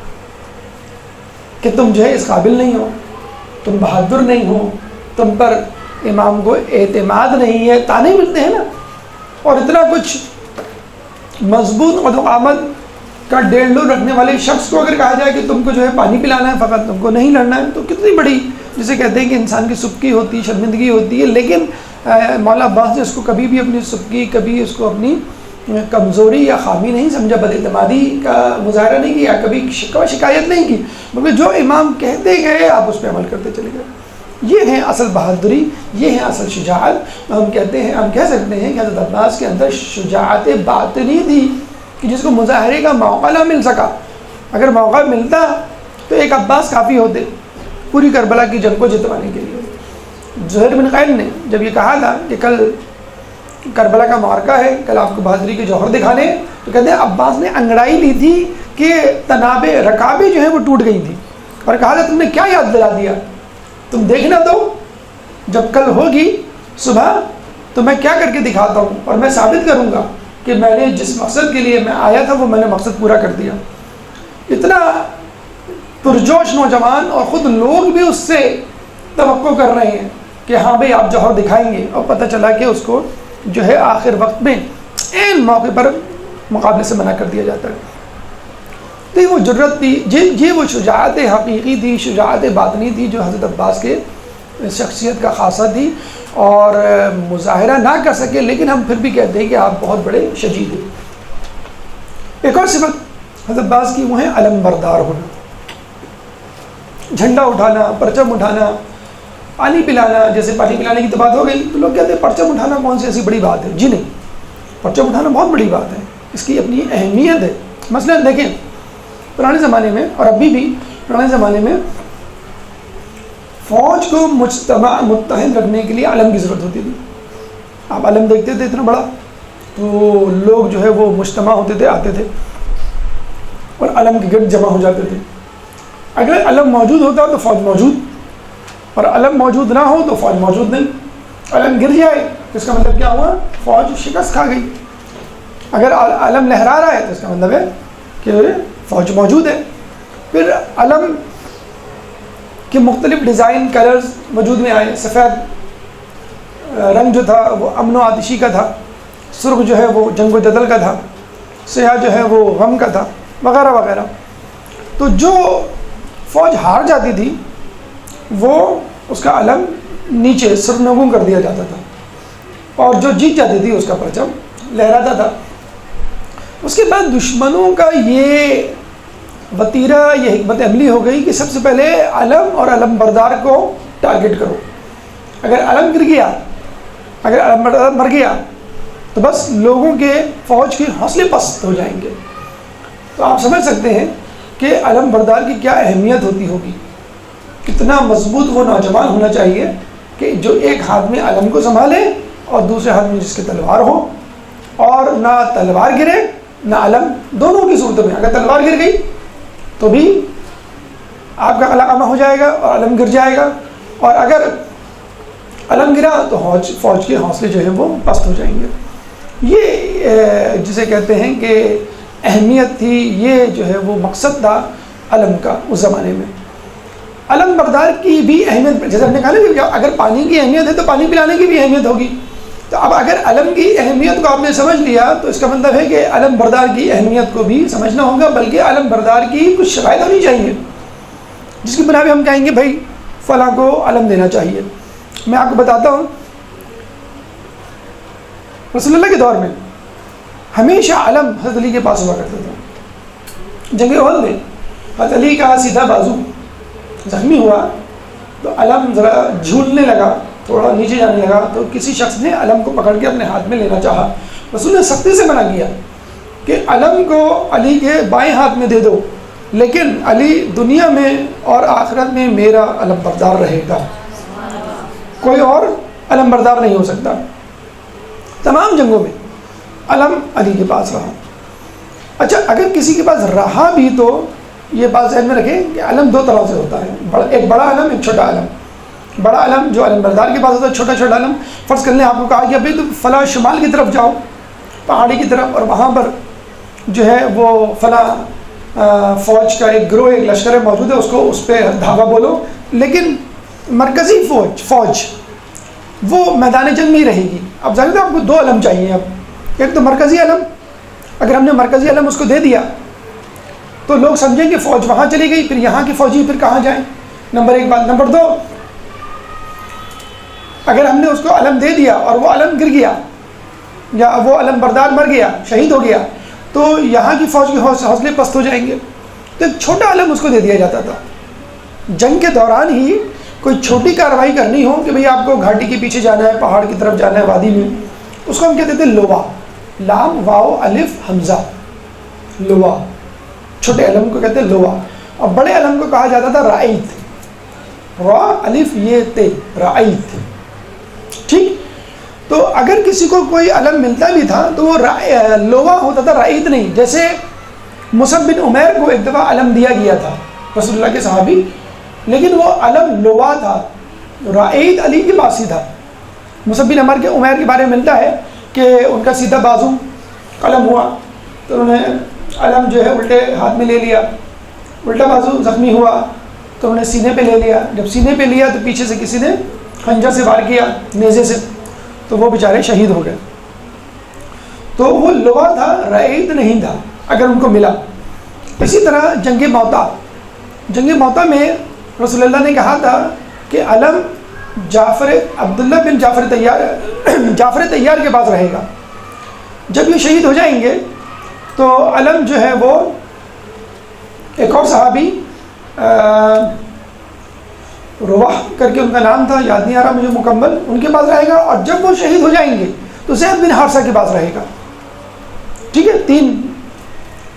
کہ تم جو ہے اس قابل نہیں ہو، تم بہادر نہیں ہو، تم پر امام کو اعتماد نہیں ہے. طعنے ملتے ہیں نا. اور اتنا کچھ مضبوط قد و آمد کا 1.5 رکھنے والے شخص کو اگر کہا جائے کہ تم کو جو ہے پانی پلانا ہے فقط، تم کو نہیں لڑنا ہے، تو کتنی بڑی، جسے کہتے ہیں کہ انسان کی سبکی ہوتی ہے، شرمندگی ہوتی ہے. لیکن مولا عباس نے اس کو کبھی بھی اپنی سبکی، کبھی اس کو اپنی کمزوری یا خامی نہیں سمجھا، بد اعتمادی کا مظاہرہ نہیں کیا، کبھی شکایت نہیں کی، بلکہ جو امام کہتے گئے آپ اس پہ عمل کرتے چلے گئے. یہ ہے اصل بہادری، یہ ہے اصل شجاعت. ہم کہہ سکتے ہیں کہ حضرت عباس کے اندر شجاعت باطنی تھی کہ جس کو مظاہرے کا موقع نہ مل سکا. اگر موقع ملتا تو ایک عباس کافی ہوتے پوری کربلا کی جنگ کو جتوانے کے لیے. زہیر بن قیل نے جب یہ کہا تھا کہ کل کربلا کا معرکہ ہے، کل آپ کو بہادری کے جوہر دکھانے، تو کہتے ہیں عباس نے انگڑائی لی تھی کہ رکابیں جو ہیں وہ ٹوٹ گئی تھیں، اور کہا تھا تم نے کیا یاد دلا دیا، تم دیکھنا دو، جب کل ہوگی صبح تو میں کیا کر کے دکھاتا ہوں، اور میں ثابت کروں گا کہ میں نے جس مقصد کے لیے میں آیا تھا وہ میں نے مقصد پورا کر دیا. اتنا پرجوش نوجوان، اور خود لوگ بھی اس سے توقع کر رہے ہیں کہ ہاں بھئی آپ جوہر دکھائیں گے، اور پتہ چلا کہ اس کو جو ہے آخر وقت میں عین موقع پر مقابلے سے منع کر دیا جاتا ہے. تو یہ وہ جرت تھی، یہ وہ شجاعت حقیقی تھی، شجاعت باطنی تھی جو حضرت عباس کے شخصیت کا خاصہ تھی، اور مظاہرہ نہ کر سکے لیکن ہم پھر بھی کہتے ہیں کہ آپ بہت بڑے شجاع ہیں. ایک اور صفت حضرت عباس کی وہ ہے علم بردار ہونا، جھنڈا اٹھانا، پرچم اٹھانا، پانی پلانا. جیسے پانی پلانے کی تو بات ہو گئی تو لوگ کہتے ہیں پرچم اٹھانا کون سی ایسی بڑی بات ہے. جی نہیں، پرچم اٹھانا بہت بڑی بات ہے، اس کی اپنی اہمیت ہے. مثلا دیکھیں پرانے زمانے میں اور ابھی بھی پرانے زمانے میں فوج کو متحد رکھنے کے لیے علم کی ضرورت ہوتی تھی. آپ علم دیکھتے تھے اتنا بڑا تو لوگ جو ہے وہ مجتمع ہوتے تھے، آتے تھے اور علم کے گرد جمع ہو جاتے تھے. اگر علم موجود ہوتا تو فوج موجود، اور علم موجود نہ ہو تو فوج موجود نہیں. علم گر جائے تو اس کا مطلب کیا ہوا؟ فوج شکست کھا گئی. اگر علم لہرا رہا ہے تو اس کا مطلب ہے کہ فوج موجود ہے. پھر علم کے مختلف ڈیزائن، کلرز وجود میں آئے. سفید رنگ جو تھا وہ امن و آتشی کا تھا، سرخ جو ہے وہ جنگ و جدل کا تھا، سیاہ جو ہے وہ غم کا تھا، وغیرہ وغیرہ. تو جو فوج ہار جاتی تھی وہ اس کا علم نیچے سرنگوں کر دیا جاتا تھا، اور جو جیت جاتی تھی اس کا پرچم لہراتا تھا. اس کے بعد دشمنوں کا یہ وتیرہ، یہ حکمت عملی ہو گئی کہ سب سے پہلے علم اور علم بردار کو ٹارگٹ کرو. اگر علم گر گیا، اگر علم بردار مر گیا تو بس لوگوں کے، فوج کے حوصلے پست ہو جائیں گے. تو آپ سمجھ سکتے ہیں کہ علم بردار کی کیا اہمیت ہوتی ہوگی، کتنا مضبوط وہ نوجوان ہونا چاہیے کہ جو ایک ہاتھ میں علم کو سنبھالے اور دوسرے ہاتھ میں جس کے تلوار ہو، اور نہ تلوار گرے نہ علم. دونوں کی صورت میں اگر تلوار گر گئی تو بھی آپ کا قلعہ ہو جائے گا اور علم گر جائے گا، اور اگر علم گرا تو فوج کے حوصلے جو ہیں وہ پست ہو جائیں گے. یہ جسے کہتے ہیں کہ اہمیت تھی، یہ جو ہے وہ مقصد تھا علم کا اس زمانے میں. علم بردار کی بھی اہمیت، جیسے ہم نے کہا نا کہ اگر پانی کی اہمیت ہے تو پانی پلانے کی بھی اہمیت ہوگی. تو اب اگر علم کی اہمیت کو آپ نے سمجھ لیا تو اس کا مطلب ہے کہ علم بردار کی اہمیت کو بھی سمجھنا ہوگا، بلکہ علم بردار کی کچھ شرائط ہونی چاہیے جس کی بنا پہ ہم کہیں گے بھائی فلاں کو علم دینا چاہیے. میں آپ کو بتاتا ہوں، رسول اللہ کے دور میں ہمیشہ علم حضرت علی کے پاس ہوا کرتا تھا. جنگ احد میں حضرت علی کا سیدھا بازو زخمی ہوا تو علم ذرا جھولنے لگا، تھوڑا نیچے جانے لگا، تو کسی شخص نے علم کو پکڑ کے اپنے ہاتھ میں لینا چاہا. رسول نے سختی سے منع کیا کہ علم کو علی کے بائیں ہاتھ میں دے دو، لیکن علی دنیا میں اور آخرت میں میرا علم بردار رہے گا، کوئی اور علم بردار نہیں ہو سکتا. تمام جنگوں میں علم علی کے پاس رہا. اچھا اگر کسی کے پاس رہا بھی تو یہ بات ذہن میں رکھیں کہ علم دو طرح سے ہوتا ہے، ایک بڑا علم، ایک چھوٹا علم۔ بڑا علم جو علم بردار کے پاس ہوتا ہے، چھوٹا چھوٹا علم فرض کر لیں آپ کو کہا کہ ابھی تم فلاں شمال کی طرف جاؤ، پہاڑی کی طرف، اور وہاں پر جو ہے وہ فلاں فوج کا ایک گروہ، ایک لشکر موجود ہے، اس پہ دھاوا بولو، لیکن مرکزی فوج وہ میدان جنگ میں ہی رہے گی۔ اب ظاہر ہے آپ کو دو علم چاہیے، اب ایک تو مرکزی علم، اگر ہم نے مرکزی علم اس کو دے دیا تو لوگ سمجھیں کہ فوج وہاں چلی گئی، پھر یہاں کی فوجی پھر کہاں جائیں، نمبر ایک بات۔ نمبر دو، اگر ہم نے اس کو علم دے دیا اور وہ علم گر گیا یا وہ علم بردار مر گیا، شہید ہو گیا، تو یہاں کی فوج کے حوصلے پست ہو جائیں گے، تو ایک چھوٹا علم اس کو دے دیا جاتا تھا۔ جنگ کے دوران ہی کوئی چھوٹی کارروائی کرنی ہو کہ بھئی آپ کو گھاٹی کے پیچھے جانا ہے، پہاڑ کی طرف جانا ہے، وادی میں، اس کو ہم کہتے تھے لوا، لام واو الف حمزہ، لوا، چھوٹے علم کو کہتے ہیں لوا، اور بڑے علم کو کہا جاتا تھا رائت، را الف یہ تے، رائت، ٹھیک۔ تو اگر کسی کو کوئی علم ملتا بھی تھا تو وہ لوا ہوتا تھا، رائت نہیں۔ جیسے مصعب بن عمیر کو ایک دفعہ علم دیا گیا تھا، رسول اللہ کے صحابی، لیکن وہ علم لوا تھا، رائت علی کے پاس ہی تھا۔ مصعب بن عمیر کے بارے میں ملتا ہے کہ ان کا سیدھا بازو قلم ہوا تو انہوں نے علم جو ہے الٹے ہاتھ میں لے لیا، الٹا بازو زخمی ہوا تو انہوں نے سینے پہ لے لیا، جب سینے پہ لیا تو پیچھے سے کسی نے خنجر سے وار کیا، نیزے سے، تو وہ بیچارے شہید ہو گئے۔ تو وہ لوا تھا، رائت نہیں تھا اگر ان کو ملا۔ اسی طرح جنگ موتا میں رسول اللہ نے کہا تھا کہ علم عبداللہ بن جعفر طیار کے پاس رہے گا، جب یہ شہید ہو جائیں گے تو علم جو ہے وہ ایک اور صحابی رواح کر کے ان کا نام تھا، یاد نہیں آ رہا مجھے مکمل، ان کے پاس رہے گا، اور جب وہ شہید ہو جائیں گے تو زید بن حارثہ کے پاس رہے گا، ٹھیک ہے۔ تین،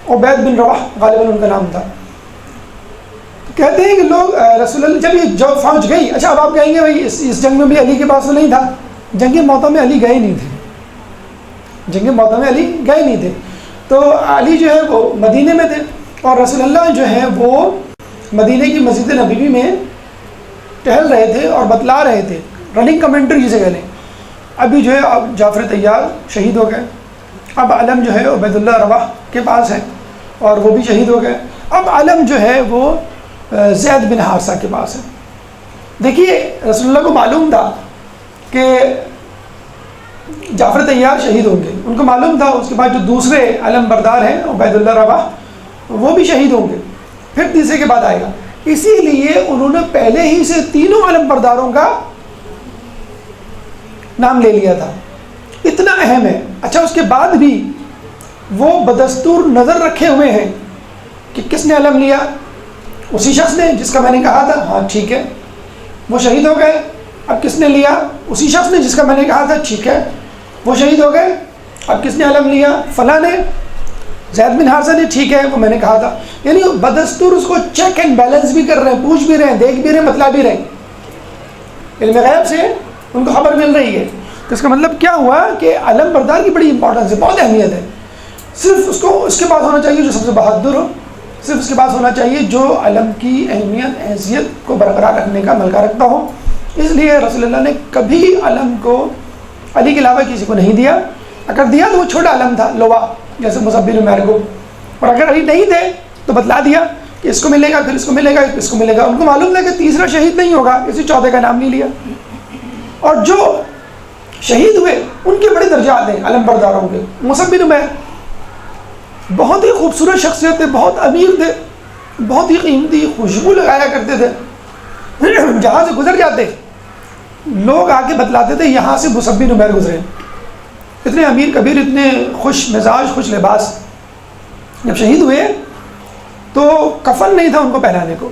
عبید بن رواح غالباً ان کا نام تھا۔ کہتے ہیں کہ لوگ رسول اللہ جب یہ جو فوج گئی، اچھا اب آپ کہیں گے بھائی اس جنگ میں بھی علی کے پاس تو نہیں تھا، جنگ موتا میں علی گئے نہیں تھے، جنگ موتا میں علی گئے نہیں تھے، تو علی جو ہے وہ مدینے میں تھے، اور رسول اللہ جو ہے وہ مدینے کی مسجد نبوی میں ٹہل رہے تھے اور بتلا رہے تھے، رننگ کمنٹری جسے کہہ لیں۔ ابھی جو ہے اب جعفر طیار شہید ہو گئے، اب علم جو ہے عبید اللہ رواح کے پاس ہے اور وہ بھی شہید ہو گئے، اب علم جو ہے وہ زید بن حارثہ کے پاس ہے۔ دیکھیے رسول اللہ کو معلوم تھا کہ جعفر طیار شہید ہوں گے، ان کو معلوم تھا اس کے بعد جو دوسرے علم بردار ہیں عبید اللہ رواح وہ بھی شہید ہوں گے، پھر تیسرے کے بعد آئے گا، اسی لیے انہوں نے پہلے ہی سے تینوں علم برداروں کا نام لے لیا تھا، اتنا اہم ہے۔ اچھا اس کے بعد بھی وہ بدستور نظر رکھے ہوئے ہیں کہ کس نے علم لیا، اسی شخص نے جس کا میں نے کہا تھا، ہاں ٹھیک ہے وہ شہید ہو گئے، اب کس نے لیا، اسی شخص نے جس کا میں نے کہا تھا، ٹھیک ہے وہ شہید ہو گئے، اب کس نے علم لیا، فلاں نے، زید بن حارثہ نے، ٹھیک ہے وہ میں نے کہا تھا۔ یعنی بدستور اس کو چیک اینڈ بیلنس بھی کر رہے ہیں، پوچھ بھی رہے ہیں، دیکھ بھی رہے ہیں، بتلا بھی رہے ہیں، علم غیب سے ان کو خبر مل رہی ہے۔ تو اس کا مطلب کیا ہوا کہ علم بردار کی بڑی امپورٹنس ہے، بہت اہمیت ہے۔ صرف اس کے پاس ہونا چاہیے جو سب سے بہادر ہو، صرف اس کے پاس ہونا چاہیے جو علم کی اہمیت حیثیت کو برقرار رکھنے کا ملکہ رکھتا ہو۔ اس لیے رسول اللہ نے کبھی علم کو علی کے علاوہ کسی کو نہیں دیا، اگر دیا تو وہ چھوٹا علم تھا، لوا، جیسے مصعب بن عمیر کو، اور اگر علی نہیں تھے تو بتلا دیا کہ اس کو ملے گا، پھر اس کو ملے گا، اس کو ملے گا۔ ان کو معلوم تھا کہ تیسرا شہید نہیں ہوگا، اسی چوتھے کا نام نہیں لیا۔ اور جو شہید ہوئے ان کے بڑے درجات ہیں علم برداروں کے۔ مصعب بن عمیر بہت ہی خوبصورت شخصیت تھے، بہت امیر تھے، بہت ہی قیمتی خوشبو لگایا کرتے تھے، جہاں سے گزر جاتے لوگ آ کے بتلاتے تھے یہاں سے مصعب بن عمیر گزرے، اتنے امیر کبیر، اتنے خوش مزاج، خوش لباس۔ جب شہید ہوئے تو کفن نہیں تھا ان کو پہنانے کو،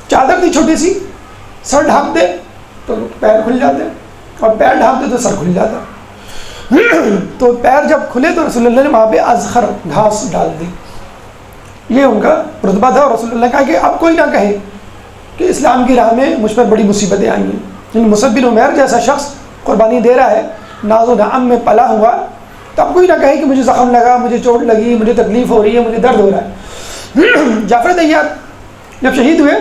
چادر تھی چھوٹی سی، سر ڈھانپتے تو پیر کھل جاتے، اور پیر ڈھانپتے تو سر کھل جاتا۔ تو پیر جب کھلے تو رسول اللہ نے وہاں پہ ازخر گھاس ڈال دی، یہ ان کا رتبہ تھا۔ اور رسول اللہ نے کہا کہ اب کوئی نہ کہے کہ اسلام کی راہ میں مجھ پر بڑی مصیبتیں آئی ہیں، یعنی مصعب بن عمیر جیسا شخص قربانی دے رہا ہے، ناز و نعم میں پلا ہوا، تو اب کوئی نہ کہے کہ مجھے زخم لگا، مجھے چوٹ لگی، مجھے تکلیف ہو رہی ہے، مجھے درد ہو رہا جعفر طیار جب شہید ہوئے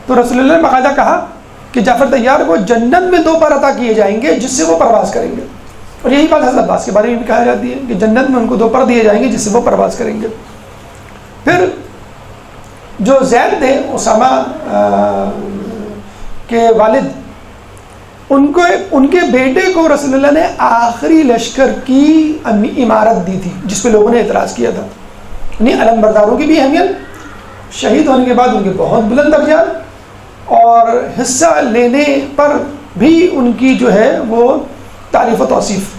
تو رسول اللہ نے باقاعدہ کہا کہ جعفر طیار کو جنت میں 2 پر عطا کیے جائیں گے جس سے وہ پرواز کریں گے. اور یہی بات حضرت عباس کے بارے میں بھی کہا جاتی ہے کہ جنت میں ان کو 2 پر دیے جائیں گے جس سے وہ پرواز کریں گے. پھر جو زید تھے اسامہ کے والد، ان کے بیٹے کو رسول اللہ نے آخری لشکر کی عمارت دی تھی جس پہ لوگوں نے اعتراض کیا تھا. یعنی علم برداروں کی بھی اہمیت، شہید ہونے کے بعد ان کے بہت بلند درجات اور حصہ لینے پر بھی ان کی جو ہے وہ تعریف و توصیف.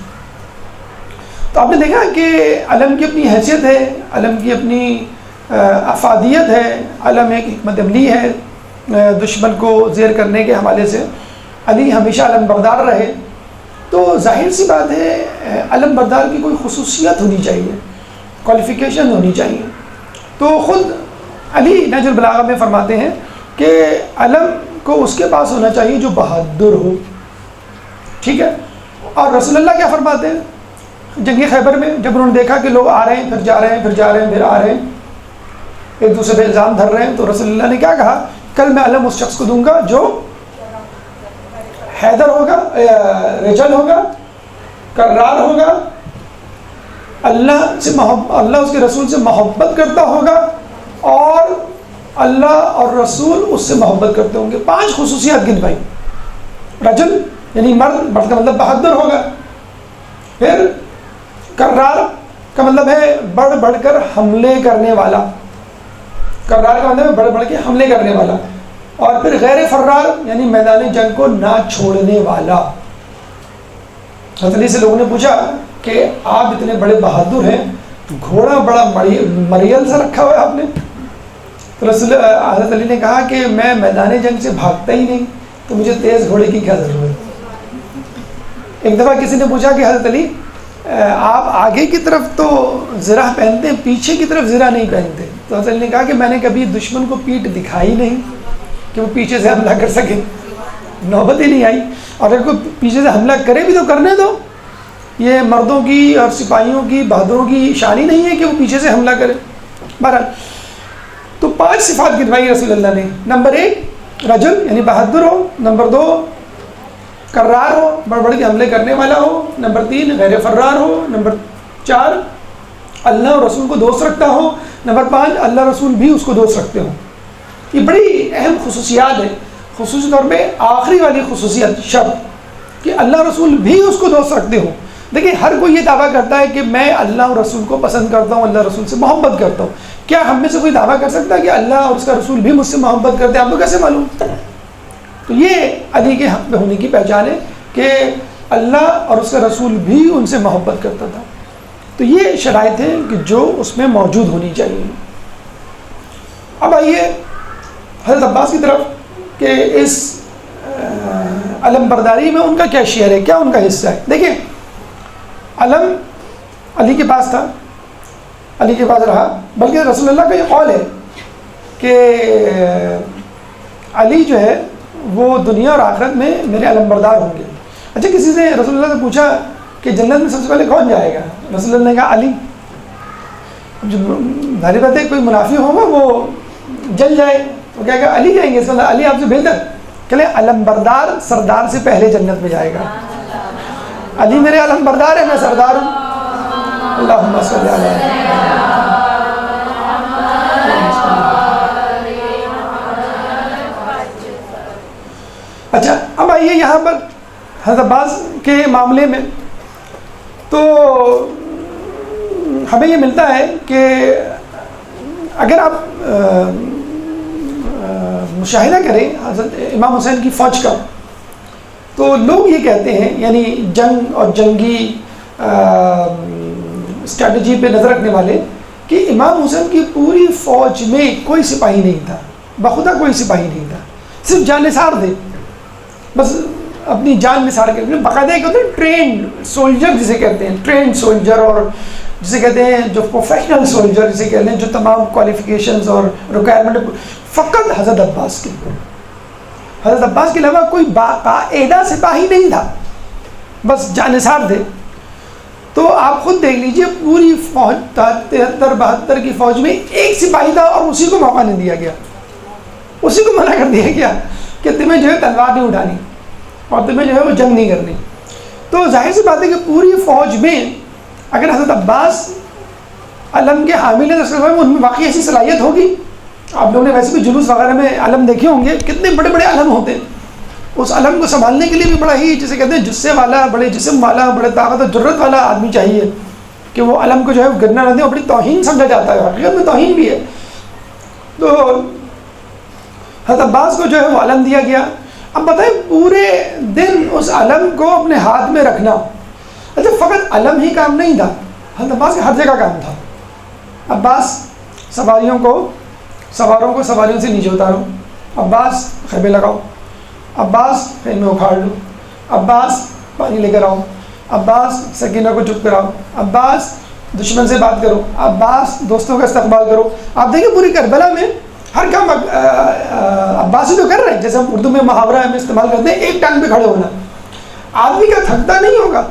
تو آپ نے دیکھا کہ علم کی اپنی حیثیت ہے، علم کی اپنی افادیت ہے، علم ایک حکمت عملی ہے دشمن کو زیر کرنے کے حوالے سے. علی ہمیشہ علم بردار رہے، تو ظاہر سی بات ہے علم بردار کی کوئی خصوصیت ہونی چاہیے، کوالیفیکیشن ہونی چاہیے. تو خود علی نہج البلاغہ میں فرماتے ہیں کہ علم کو اس کے پاس ہونا چاہیے جو بہادر ہو. ٹھیک ہے. اور رسول اللہ کیا فرماتے ہیں جنگ خیبر میں جب انہوں نے دیکھا کہ لوگ آ رہے ہیں پھر جا رہے ہیں پھر جا رہے ہیں پھر آ رہے ہیں، ایک دوسرے پہ الزام دھر رہے ہیں، تو رسول اللہ نے کیا کہا؟ کل میں علم اس شخص کو دوں گا جو حیدر ہوگا، رجل ہوگا، کرار ہوگا، اللہ سے اللہ اس کے رسول سے محبت کرتا ہوگا اور اللہ اور رسول اس سے محبت کرتے ہوں گے. 5 خصوصیات گن بھائی. رجل یعنی مرد کا مطلب بہادر ہوگا. پھر کرار کا مطلب ہے بڑھ بڑھ کر حملے کرنے والا، کرار کا مطلب ہے بڑھ بڑھ کے حملے کرنے والا. اور پھر غیر فرار یعنی میدان جنگ کو نہ چھوڑنے والا. حضرت علی سے لوگوں نے پوچھا کہ آپ اتنے بڑے بہادر ہیں، گھوڑا بڑا مریل سا رکھا ہوا ہے آپ نے. تو حضرت علی نے کہا کہ میں میدان جنگ سے بھاگتا ہی نہیں، تو مجھے تیز گھوڑے کی کیا ضرورت. ایک دفعہ کسی نے پوچھا کہ حضرت علی آپ آگے کی طرف تو زرہ پہنتے ہیں، پیچھے کی طرف زرہ نہیں پہنتے. تو حضرت علی نے کہا کہ میں نے کبھی دشمن کو پیٹھ دکھائی نہیں کہ وہ پیچھے سے حملہ کر سکے، نوبت ہی نہیں آئی. اور اگر کوئی پیچھے سے حملہ کرے بھی تو کرنے دو، یہ مردوں کی اور سپاہیوں کی بہادروں کی شان ہی نہیں ہے کہ وہ پیچھے سے حملہ کرے. بہرحال تو 5 صفات گنوائی رسول اللہ نے. نمبر 1 رجل یعنی بہادر ہو. نمبر 2 کرار ہو، بڑھ بڑھ کے حملے کرنے والا ہو. نمبر 3 غیر فرار ہو. نمبر 4 اللہ اور رسول کو دوست رکھتا ہو. نمبر 5 اللہ رسول بھی اس کو دوست رکھتے ہوں. یہ بڑی اہم خصوصیات ہیں. خصوصی طور پہ آخری والی خصوصیت شرط کہ اللہ رسول بھی اس کو دوست رکھتے ہوں. دیکھیں ہر کوئی یہ دعویٰ کرتا ہے کہ میں اللہ اور رسول کو پسند کرتا ہوں، اللہ رسول سے محبت کرتا ہوں. کیا ہم میں سے کوئی دعویٰ کر سکتا ہے کہ اللہ اور اس کا رسول بھی مجھ سے محبت کرتے ہیں؟ آپ کو کیسے معلوم؟ تو یہ علی کے حق میں ہونے کی پہچان ہے کہ اللہ اور اس کا رسول بھی ان سے محبت کرتا تھا. تو یہ شرائط ہیں کہ جو اس میں موجود ہونی چاہیے. اب آئیے حضرت عباس کی طرف کہ اس علم برداری میں ان کا کیا شیئر ہے، کیا ان کا حصہ ہے. دیکھیں علم علی کے پاس تھا، علی کے پاس رہا، بلکہ رسول اللہ کا یہ قول ہے کہ علی جو ہے وہ دنیا اور آخرت میں میرے علم بردار ہوں گے. اچھا کسی نے رسول اللہ سے پوچھا کہ جنت میں سب سے پہلے کون جائے گا؟ رسول اللہ نے کہا علی. جو ظاہر بات ہے کوئی منافع ہوگا وہ جل جائے تو کیا کہا علی جائیں گے. علی آپ سے بہتر کہ علم بردار سردار سے پہلے جنت میں جائے گا. علی میرے علم بردار ہے، میں سردار ہوں. اللہم صلی علی. اچھا اب آئیے یہاں پر حضرت عباس کے معاملے میں تو ہمیں یہ ملتا ہے کہ اگر آپ مشاہدہ کریں حضرت امام حسین کی فوج کا تو لوگ یہ کہتے ہیں، یعنی جنگ اور جنگی اسٹریٹجی پہ نظر رکھنے والے، کہ امام حسین کی پوری فوج میں کوئی سپاہی نہیں تھا، بخدا کوئی سپاہی نہیں تھا، صرف جانثار تھے. بس اپنی جان نثار کے باقاعدہ ایک ہوتے ہیں ٹرینڈ سولجر جسے کہتے ہیں، ٹرینڈ سولجر، اور جسے کہتے ہیں جو پروفیشنل سولجر جسے کہتے ہیں، جو تمام کوالیفیکیشنز اور ریکوائرمنٹ فقط حضرت عباس کے، حضرت عباس کے علاوہ کوئی باقاعدہ سپاہی نہیں تھا، بس جانثار تھے. تو آپ خود دیکھ لیجئے پوری فوج 73-72 کی فوج میں ایک سپاہی تھا اور اسی کو موقع نہیں دیا گیا، اسی کو منع کر دیا گیا کہ تمہیں جو ہے تلوار نہیں اٹھانی اور تمہیں جو ہے وہ جنگ نہیں کرنی. تو ظاہر سی بات ہے کہ پوری فوج میں اگر حضرت عباس علم کے حامل ہیں تو ان میں واقعی ایسی صلاحیت ہوگی. آپ لوگوں نے ویسے بھی جلوس وغیرہ میں علم دیکھے ہوں گے، کتنے بڑے بڑے علم ہوتے ہیں. اس علم کو سنبھالنے کے لیے بھی بڑا ہی جسے کہتے ہیں جسے والا، بڑے جسم والا، بڑے طاقت و جرت والا آدمی چاہیے کہ وہ علم کو جو ہے گرنا نہ دے. اور بڑی توہین سمجھا جاتا ہے، حقیقت میں توہین بھی ہے. تو حضرت عباس کو جو ہے وہ علم دیا گیا. اب بتائیں پورے دن اس علم کو اپنے ہاتھ میں رکھنا. اچھا فقط علم ہی کام نہیں تھا، حضرت عباس کا ہر جگہ کام تھا. عباس سواروں کو سواریوں سے نیچے اتارو، عباس خیمے لگاؤ، عباس خیمے اکھاڑ لو، عباس پانی لے کر آؤ، عباس سکینہ کو چپ کراؤ، عباس دشمن سے بات کرو، عباس دوستوں کا استقبال کرو. آپ دیکھیں پوری کربلا میں ہر کام عباس ہی تو کر رہے ہیں. جیسے ہم اردو میں محاورہ ہمیں استعمال کرتے ہیں ایک ٹانگ پہ کھڑے ہونا. آدمی کا تھکتا نہیں ہوگا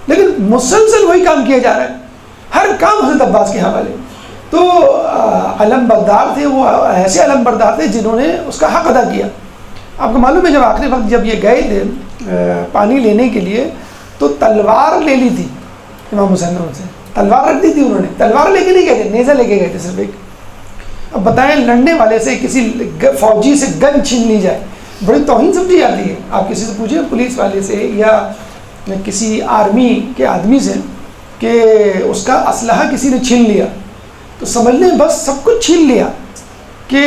لیکن مسلسل وہی کام کیا جا رہا ہے، ہر کام حضرت عباس کے حوالے. تو علم بردار تھے، وہ ایسے علم بردار تھے جنہوں نے اس کا حق ادا کیا. آپ کو معلوم ہے جب آخری وقت جب یہ گئے تھے پانی لینے کے لیے تو تلوار لے لی تھی امام حسین نے. سے تلوار رکھ دی تھی انہوں نے، تلوار لے کے نہیں گئے تھے، نیزہ لے کے گئے تھے صرف ایک. اب بتائیں لڑنے والے سے کسی فوجی سے گن چھین لی جائے، بڑی توہین سمجھی جاتی ہے. آپ کسی سے پوچھیں پولیس والے سے یا کسی آرمی کے آدمی سے کہ اس کا اسلحہ کسی نے چھین لیا تو سمجھ لیں بس سب کچھ چھین لیا، کہ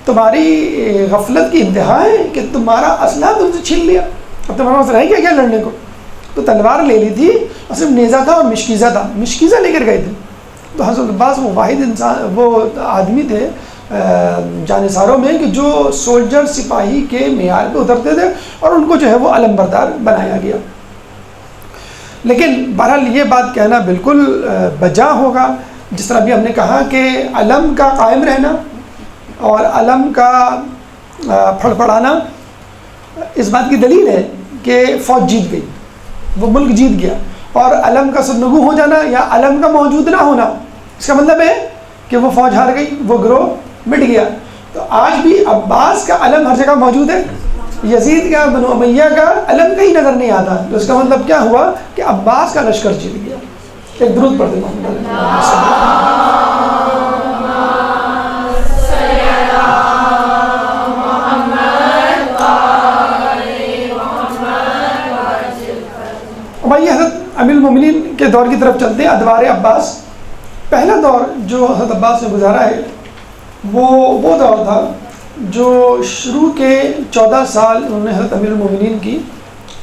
تمہاری غفلت کی انتہا ہے کہ تمہارا اسلحہ تم سے چھین لیا، اب تمہارا مسئلہ ہے کیا لڑنے کو. تو تلوار لے لی تھی اور صرف نیزہ تھا اور مشکیزہ تھا، مشکیزہ لے کر گئے تھے. تو حضرت عباس وہ واحد انسان، وہ آدمی تھے جانثاروں میں کہ جو سولجر سپاہی کے معیار پہ اترتے تھے اور ان کو جو ہے وہ علم بردار بنایا گیا. لیکن بہرحال یہ بات کہنا بالکل بجا ہوگا، جس طرح بھی ہم نے کہا کہ علم کا قائم رہنا اور علم کا پھڑپڑانا اس بات کی دلیل ہے کہ فوج جیت گئی، وہ ملک جیت گیا. اور علم کا سرنگو ہو جانا یا علم کا موجود نہ ہونا اس کا مطلب ہے کہ وہ فوج ہار گئی، وہ گروہ مٹ گیا. تو آج بھی عباس کا علم ہر جگہ موجود ہے، یزید کا، بنو امیہ کا علم کہیں نظر نہیں آتا. تو اس کا مطلب کیا ہوا کہ عباس کا لشکر جیت گیا. ایک درود پڑھ دیں. اب آئیے حضرت امیر المومنین کے دور کی طرف چلتے ہیں، ادوار عباس. پہلا دور جو حضرت عباس نے گزارا ہے وہ دور تھا جو شروع کے 14 سال انہوں نے حضرت امیر المومنین کی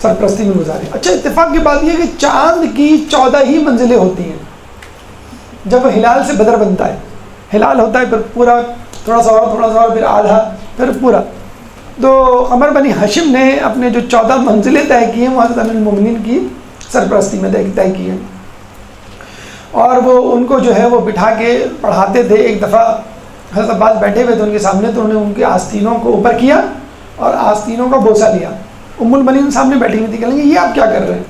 سرپرستی میں گزارے. اچھا اتفاق کی بات یہ ہے کہ چاند کی 14 ہی منزلیں ہوتی ہیں. جب ہلال سے بدر بنتا ہے، ہلال ہوتا ہے پھر پورا، تھوڑا سا اور پھر آدھا، پھر پورا. تو قمر بنی ہاشم نے اپنے جو 14 منزلیں طے کی ہیں وہ حضرت امیر المومنین کی سرپرستی میں طے کی ہیں. اور وہ ان کو جو ہے وہ بٹھا کے پڑھاتے تھے. ایک دفعہ حضرت عباس بیٹھے ہوئے تھے ان کے سامنے، تو انہوں نے ان کے آستینوں کو اوپر کیا اور آستینوں کا بوسہ لیا. ام المنین سامنے بیٹھی ہوئی تھی، کہنے لگی یہ آپ کیا کر رہے ہیں؟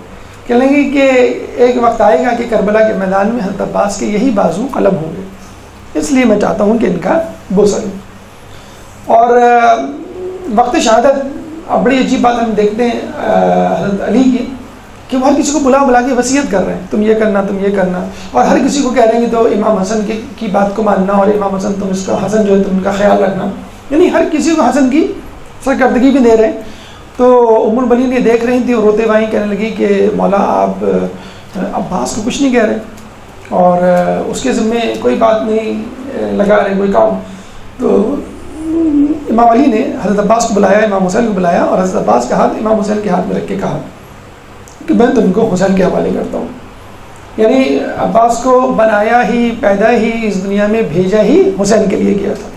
کہنے لگی کہ ایک وقت آئے گا کہ کربلا کے میدان میں حضرت عباس کے یہی بازو قلم ہوں گے، اس لیے میں چاہتا ہوں کہ ان کا بوسہ لوں. اور وقت شہادت اب بڑی عجیب بات ہم دیکھتے ہیں حضرت علی کی کہ وہ ہر کسی کو بلا کے وصیت کر رہے ہیں، تم یہ کرنا، تم یہ کرنا. اور ہر کسی کو کہہ رہے ہیں کہ تو امام حسن کی بات کو ماننا، اور امام حسن تم اس کا، حسن جو ہے تم ان کا خیال رکھنا. یعنی ہر کسی کو حسن کی سرکردگی بھی دے رہے ہیں. تو ام المنین یہ دیکھ رہی تھی اور روتے ہوئے کہنے لگی کہ مولا آپ عباس کو کچھ نہیں کہہ رہے اور اس کے ذمے کوئی بات نہیں لگا رہے، کوئی کام. تو امام علی نے حضرت عباس کو بلایا، امام حسین کو بلایا اور حضرت عباس کا ہاتھ امام حسین کے ہاتھ میں رکھ کے کہا کہ میں تم کو حسین کے حوالے کرتا ہوں. یعنی عباس کو بنایا ہی، پیدا ہی، اس دنیا میں بھیجا ہی حسین کے لیے کیا تھا.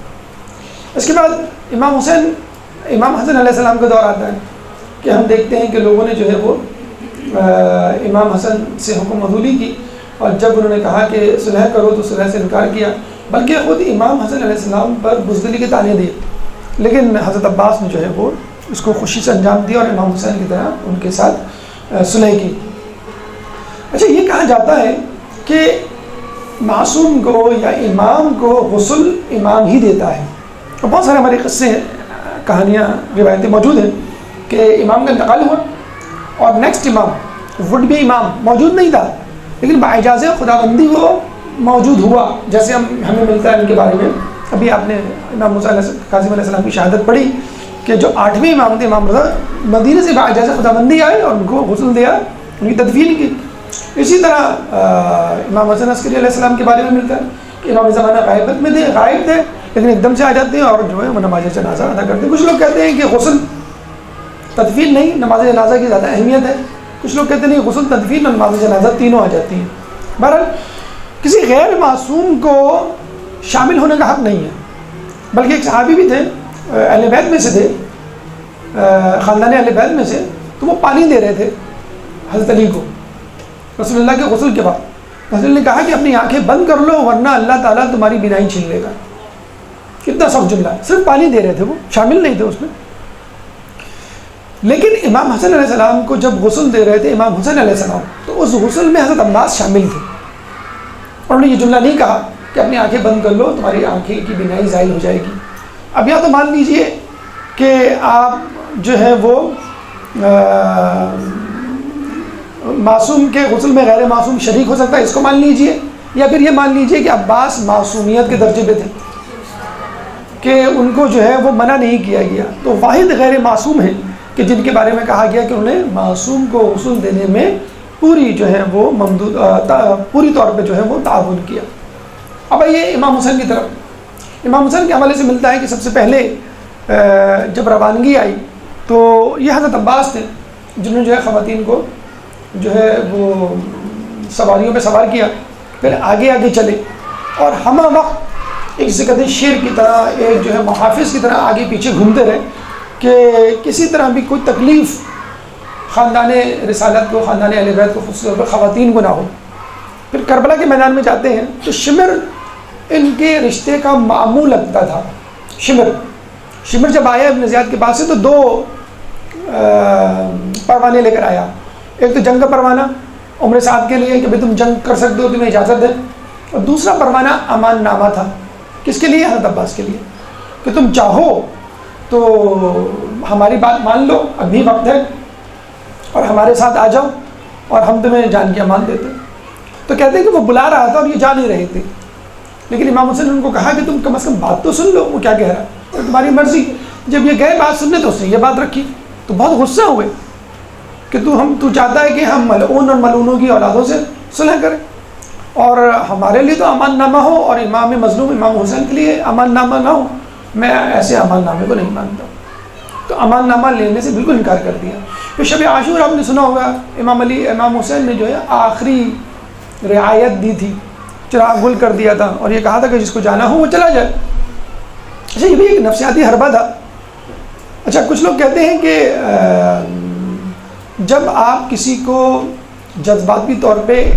اس کے بعد امام حسن علیہ السلام کا دور آتا ہے کہ ہم دیکھتے ہیں کہ لوگوں نے جو ہے وہ امام حسن سے حکم عدولی کی، اور جب انہوں نے کہا کہ صلح کرو تو صلح سے انکار کیا، بلکہ خود امام حسن علیہ السلام پر بزدلی کے طعنے دیے. لیکن حضرت عباس نے جو ہے وہ اس کو خوشی سے انجام دیا اور امام حسین کی طرح ان کے ساتھ صلح کی. اچھا یہ کہا جاتا ہے کہ معصوم کو یا امام کو غسل امام ہی دیتا ہے، اور بہت سارے ہمارے قصے کہانیاں روایتیں موجود ہیں کہ امام کا انتقال ہوا اور نیکسٹ امام وڈ بھی امام موجود نہیں تھا، لیکن باعجاز خداوندی وہ موجود ہوا، جیسے ہمیں ملتا ہے ان کے بارے میں. ابھی آپ نے امام موسیٰ کاظم علیہ السلام کی شہادت پڑھی کہ جو 8ویں امام تھے امام رضا، مدینہ سے باعجاز خداوندی آئے اور ان کو غسل دیا، ان کی تدفین کی. اسی طرح امام حسن عسکری علیہ السلام کے بارے میں ملتا ہے کہ امام زمانہ غائبت میں تھے، غائب تھے لیکن ایک دم سے آ جاتے ہیں اور جو ہے وہ نماز جنازہ ادا کرتے ہیں. کچھ لوگ کہتے ہیں کہ غسل تدفین نہیں، نماز جنازہ کی زیادہ اہمیت ہے. کچھ لوگ کہتے ہیں نہیں، غسل تدفین اور نماز جنازہ تینوں آ جاتی ہیں. بہرحال کسی غیر معصوم کو شامل ہونے کا حق نہیں ہے، بلکہ ایک صحابی بھی تھے اہل بیت میں سے تھے، خاندان اہل بیت میں سے، تو وہ پانی دے رہے تھے حضرت علی کو رسول اللہ کے غسل کے بعد. رسول اللہ نے کہا کہ اپنی آنکھیں بند کر لو ورنہ اللہ تعالیٰ تمہاری بینائی چھین لے گا. کتنا سخت جملہ ہے، صرف پانی دے رہے تھے، وہ شامل نہیں تھے اس میں. لیکن امام حسن علیہ السلام کو جب غسل دے رہے تھے امام حسین علیہ السلام، تو اس غسل میں حضرت عباس شامل تھے، اور انہوں نے یہ جملہ نہیں کہا کہ اپنی آنکھیں بند کر لو تمہاری آنکھیں کی بینائی زائل ہو جائے گی. اب یا تو مان لیجئے کہ آپ جو ہے وہ معصوم کے غسل میں غیر معصوم شریک ہو سکتا ہے، اس کو مان لیجئے، یا پھر یہ مان لیجئے کہ عباس معصومیت کے درجے پہ تھے کہ ان کو جو ہے وہ منع نہیں کیا گیا. تو واحد غیر معصوم ہیں کہ جن کے بارے میں کہا گیا کہ انہیں معصوم کو غسل دینے میں پوری جو ہے وہ پوری طور پہ جو ہے وہ تعاون کیا. اب آئیے امام حسین کی طرف. امام حسین کے حوالے سے ملتا ہے کہ سب سے پہلے جب روانگی آئی تو یہ حضرت عباس تھے جنہوں نے جو ہے خواتین کو جو ہے وہ سواریوں پہ سوار کیا، پھر آگے آگے چلے اور ہمہ وقت ایک سے کہتے شیر کی طرح، ایک جو ہے محافظ کی طرح آگے پیچھے گھومتے رہے کہ کسی طرح بھی کوئی تکلیف خاندان رسالت کو، خاندان اہل بیت کو، خصوص طور پر خواتین کو نہ ہو. پھر کربلا کے میدان میں جاتے ہیں تو شمر ان کے رشتے کا معمول لگتا تھا. شمر جب آیا ابن زیاد کے پاس سے تو 2 پروانے لے کر آیا. ایک تو جنگ کا پروانہ عمر سعد کے لیے کہ بھائی تم جنگ کر سکتے ہو، تمہیں اجازت ہے، اور دوسرا پروانہ امان نامہ تھا. کس کے لیے؟ حضرت عباس کے لیے، کہ تم چاہو تو ہماری بات مان لو، ابھی وقت ہے، اور ہمارے ساتھ آ جاؤ اور ہم تمہیں جان کی امان دیتے. تو کہتے ہیں کہ وہ بلا رہا تھا اور یہ جا نہیں رہے تھے، لیکن امام حسین نے ان کو کہا کہ تم کم از کم بات تو سن لو وہ کیا کہہ رہا ہے، اور تمہاری مرضی. جب یہ گئے بات سننے تو اس نے یہ بات رکھی تو بہت غصہ ہوئے کہ تو چاہتا ہے کہ ہم ملعون اور ملعونوں کی اولادوں سے صلح کریں، اور ہمارے لیے تو امان نامہ ہو اور امام مظلوم امام حسین کے لیے امان نامہ نہ ہو. میں ایسے امان نامے کو نہیں مانتا. تو امان نامہ لینے سے بالکل انکار کر دیا. پھر شب عاشور آپ نے سنا ہوگا امام حسین نے جو ہے آخری رعایت دی تھی، چراغ گل کر دیا تھا اور یہ کہا تھا کہ جس کو جانا ہو وہ چلا جائے. اچھا یہ بھی ایک نفسیاتی حربہ تھا. اچھا کچھ لوگ کہتے ہیں کہ جب آپ کسی کو جذباتی طور پہ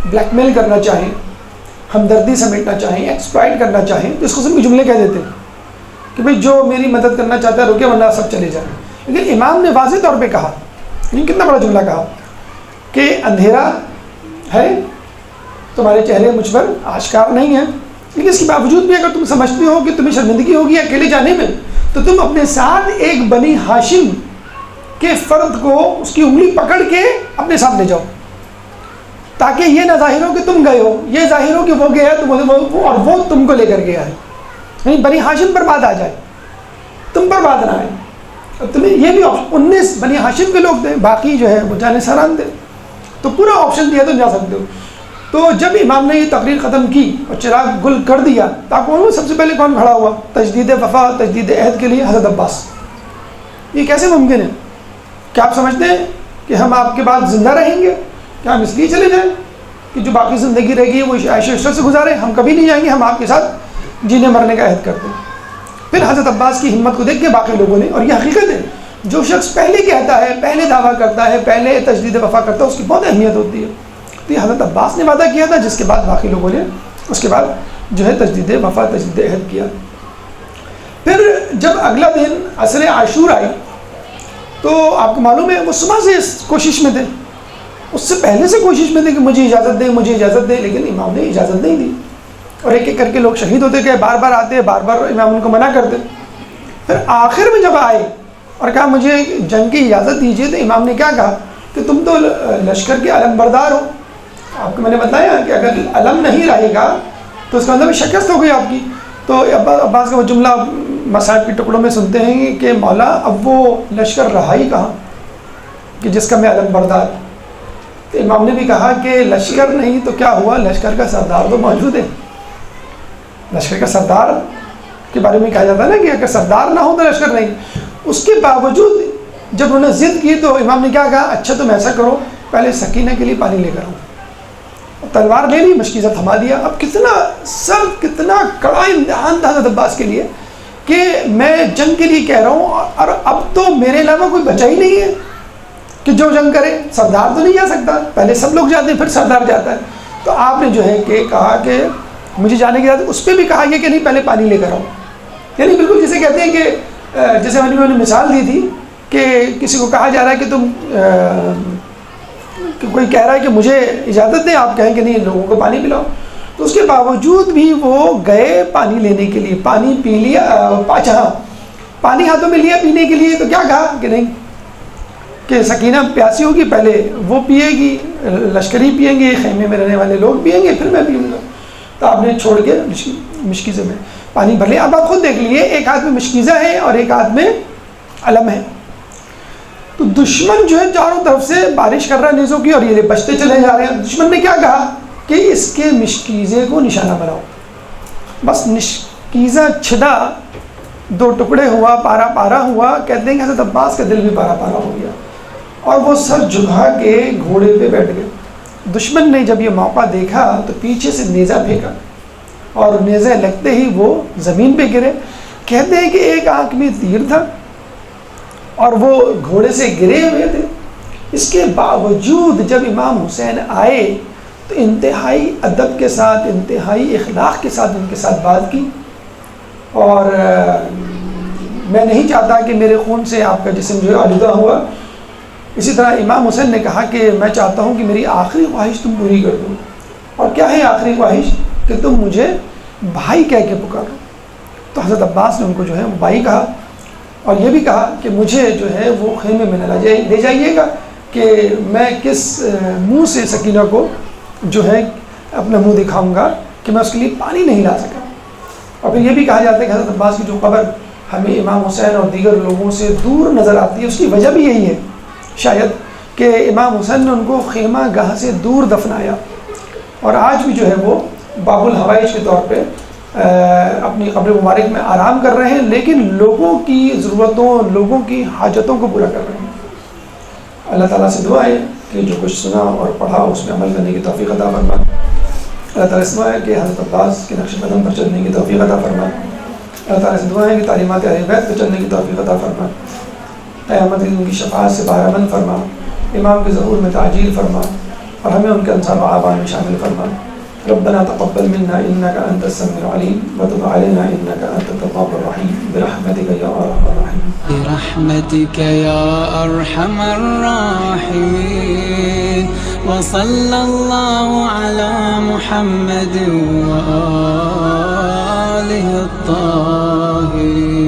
بلیک میل کرنا چاہیں، ہمدردی سمیٹنا چاہیں، ایکسپلائٹ کرنا چاہیں تو اس قسم کے جملے کہہ دیتے ہیں کہ بھئی جو میری مدد کرنا چاہتا ہے روکے ورنہ سب چلے جائیں. لیکن امام نے واضح طور پہ کہا، یہ کتنا بڑا جملہ کہا کہ اندھیرا ہے تمہارے چہرے مجھ پر آشکار نہیں ہے، لیکن اس کے باوجود بھی اگر تم سمجھتے ہو کہ تمہیں شرمندگی ہوگی اکیلے جانے میں تو تم اپنے ساتھ ایک بنی ہاشم کے فرد کو اس کی انگلی پکڑ کے اپنے ساتھ لے جاؤ، تاکہ یہ نہ ظاہر ہو کہ تم گئے ہو، یہ ظاہر ہو کہ وہ گیا اور وہ تم کو لے کر گیا ہے. نہیں بنی ہاشم پر بات آ جائے، تم پر بات نہ آئے. تمہیں یہ بھی 19 بنی ہاشم کے لوگ تھے، باقی جو ہے وہ جانے سران تھے، تو پورا آپشن دیا تو جا سکتے ہو. تو جب امام نے یہ تقریر ختم کی اور چراغ گل کر دیا تو سب سے پہلے کون کھڑا ہوا؟ تجدید وفا، تجدید عہد کے لیے حضرت عباس. یہ کیسے ممکن ہے؟ کیا آپ سمجھتے ہیں کہ ہم آپ کے بعد زندہ رہیں گے؟ کیا ہم اس لیے چلے جائیں کہ جو باقی زندگی رہے گی وہ عیش و عشرت سے گزارے؟ ہم کبھی نہیں جائیں گے، ہم آپ کے ساتھ جینے مرنے کا عہد کرتے ہیں. پھر حضرت عباس کی ہمت کو دیکھ کے باقی لوگوں نے، اور یہ حقیقت ہے، جو شخص پہلے کہتا ہے، پہلے دعویٰ کرتا ہے، پہلے تجدید وفا کرتا ہے، اس کی بہت اہمیت ہوتی ہے. تو یہ حضرت عباس نے وعدہ کیا تھا، جس کے بعد باقی لوگوں نے اس کے بعد جو ہے تجدید وفا، تجدید عہد کیا. پھر جب اگلا دن عصر عاشور آئی تو آپ کو معلوم ہے وہ صبح سے اس کوشش میں تھے اس سے پہلے سے کوشش میں تھے کہ مجھے اجازت دیں مجھے اجازت دیں، لیکن امام نے اجازت نہیں دی، اور ایک ایک کر کے لوگ شہید ہوتے گئے، بار بار آتے، بار بار امام ان کو منع کرتے۔ پھر آخر میں جب آئے اور کہا مجھے جنگ کی اجازت دیجیے، تو امام نے کیا کہا کہ تم تو لشکر کے علم بردار ہو، آپ کو میں نے بتایا کہ اگر علم نہیں رہے گا تو اس کا مطلب شکست ہو گئی آپ کی۔ تو عباس کا وہ جملہ مصائب کے ٹکڑوں میں سنتے ہیں کہ مولا اب وہ لشکر رہا ہی کہاں کہ جس کا میں علم بردار۔ تو امام نے بھی کہا کہ لشکر نہیں تو کیا ہوا، لشکر کا سردار تو موجود ہے۔ لشکر کا سردار کے بارے میں کہا جاتا ہے نا کہ اگر سردار نہ ہو تو لشکر نہیں۔ اس کے باوجود جب انہوں نے ضد کی تو امام نے کیا کہا، اچھا تم ایسا کرو، پہلے سکینہ کے لیے پانی لے کر آؤ۔ تلوار لے لی، مشکیزہ تھما دیا۔ اب کتنا سخت، کتنا کڑا امتحان تھا حضرت عباس کے لیے کہ میں جنگ کے لیے کہہ رہا ہوں، اور اب تو میرے علاوہ کوئی بچا ہی نہیں ہے کہ جو جنگ کرے، سردار تو نہیں جا سکتا، پہلے سب لوگ جاتے ہیں پھر سردار جاتا ہے۔ تو آپ نے جو ہے کہ کہا کہ مجھے جانے کی اجازت، اس پہ بھی کہا گیا کہ نہیں پہلے پانی لے کر آؤ۔ یعنی بالکل جسے کہتے ہیں کہ جیسے میں نے مثال دی تھی کہ کسی کو کہا جا رہا ہے کہ تم کہ کوئی کہہ رہا ہے کہ مجھے اجازت دیں، آپ کہیں کہ نہیں لوگوں کو پانی پلاؤ، تو اس کے باوجود بھی وہ گئے پانی لینے کے لیے، پانی پی لیا، اچھا پانی ہاتھوں میں لیا پینے کے لیے، تو کیا کہا کہ نہیں کہ سکینہ پیاسی ہوگی، پہلے وہ پیے گی، لشکری پیئیں گے، خیمے میں رہنے والے لوگ پیئیں گے، پھر میں پیوں گا۔ تو آپ نے چھوڑ کے مشکیزے میں پانی بھر لیا۔ اب آپ خود دیکھ لیے، ایک ہاتھ میں مشکیزہ ہے اور ایک ہاتھ میں علم ہے، تو دشمن جو ہے چاروں طرف سے بارش کر رہا ہے نیزوں کی، اور یہ بچتے چلے جا رہے ہیں۔ دشمن نے کیا کہا کہ اس کے مشکیزے کو نشانہ بناؤ، بس مشکیزہ چھدا، دو ٹکڑے ہوا، پارا پارا ہوا۔ کہتے ہیں کہ حضرت عباس کا دل بھی پارا پارا ہو گیا، اور وہ سر جھکا کے گھوڑے پہ بیٹھ گئے۔ دشمن نے جب یہ موقع دیکھا تو پیچھے سے نیزہ پھینکا، اور نیزہ لگتے ہی وہ زمین پہ گرے۔ کہتے ہیں کہ ایک آنکھ میں تیر تھا اور وہ گھوڑے سے گرے ہوئے تھے۔ اس کے باوجود جب امام حسین آئے تو انتہائی ادب کے ساتھ، انتہائی اخلاق کے ساتھ ان کے ساتھ بات کی، اور میں نہیں چاہتا کہ میرے خون سے آپ کا جسم جو ہے آلودہ ہوا۔ اسی طرح امام حسین نے کہا کہ میں چاہتا ہوں کہ میری آخری خواہش تم پوری کر دو، اور کیا ہے آخری خواہش کہ تم مجھے بھائی کہہ کے پکارو۔ تو حضرت عباس نے ان کو جو ہے بھائی کہا، اور یہ بھی کہا کہ مجھے جو ہے وہ خیمے میں نہ لے جائیے گا کہ میں کس منہ سے سکینہ کو جو ہے اپنا منہ دکھاؤں گا کہ میں اس کے لیے پانی نہیں لا سکا۔ اور پھر یہ بھی کہا جاتا ہے کہ حضرت عباس کی جو قبر ہمیں امام حسین اور دیگر لوگوں سے دور نظر آتی ہے، اس کی وجہ بھی یہی ہے شاید کہ امام حسین نے ان کو خیمہ گاہ سے دور دفنایا، اور آج بھی جو ہے وہ باب الحوائج کے طور پہ اپنی قبر مبارک میں آرام کر رہے ہیں، لیکن لوگوں کی ضرورتوں، لوگوں کی حاجتوں کو پورا کر رہے ہیں۔ اللہ تعالیٰ سے دعا ہے کہ جو کچھ سنا اور پڑھا اس میں عمل کرنے کی توفیق عطا فرما۔ اللہ تعالیٰ سے دعا ہے کہ حضرت عباس کے نقش قدم پر چلنے کی توفیق عطا فرما۔ اللہ تعالیٰ سے دعا ہے کہ تعلیمات اہل بیت پر چلنے کی توفیق عطا فرما۔ قیامت ان کی شفاعت سے بہرمند فرما، امام کے ظہور میں تعجیل فرما، اور ہمیں ان کے انصار و اعوان میں شامل فرما۔ ربنا تقبل منا انك انت السميع العليم وتب علينا انك انت التواب الرحيم برحمتك يا ارحم الراحمين برحمتك يا ارحم الراحمين وصلى الله على محمد وآله الطاهرين.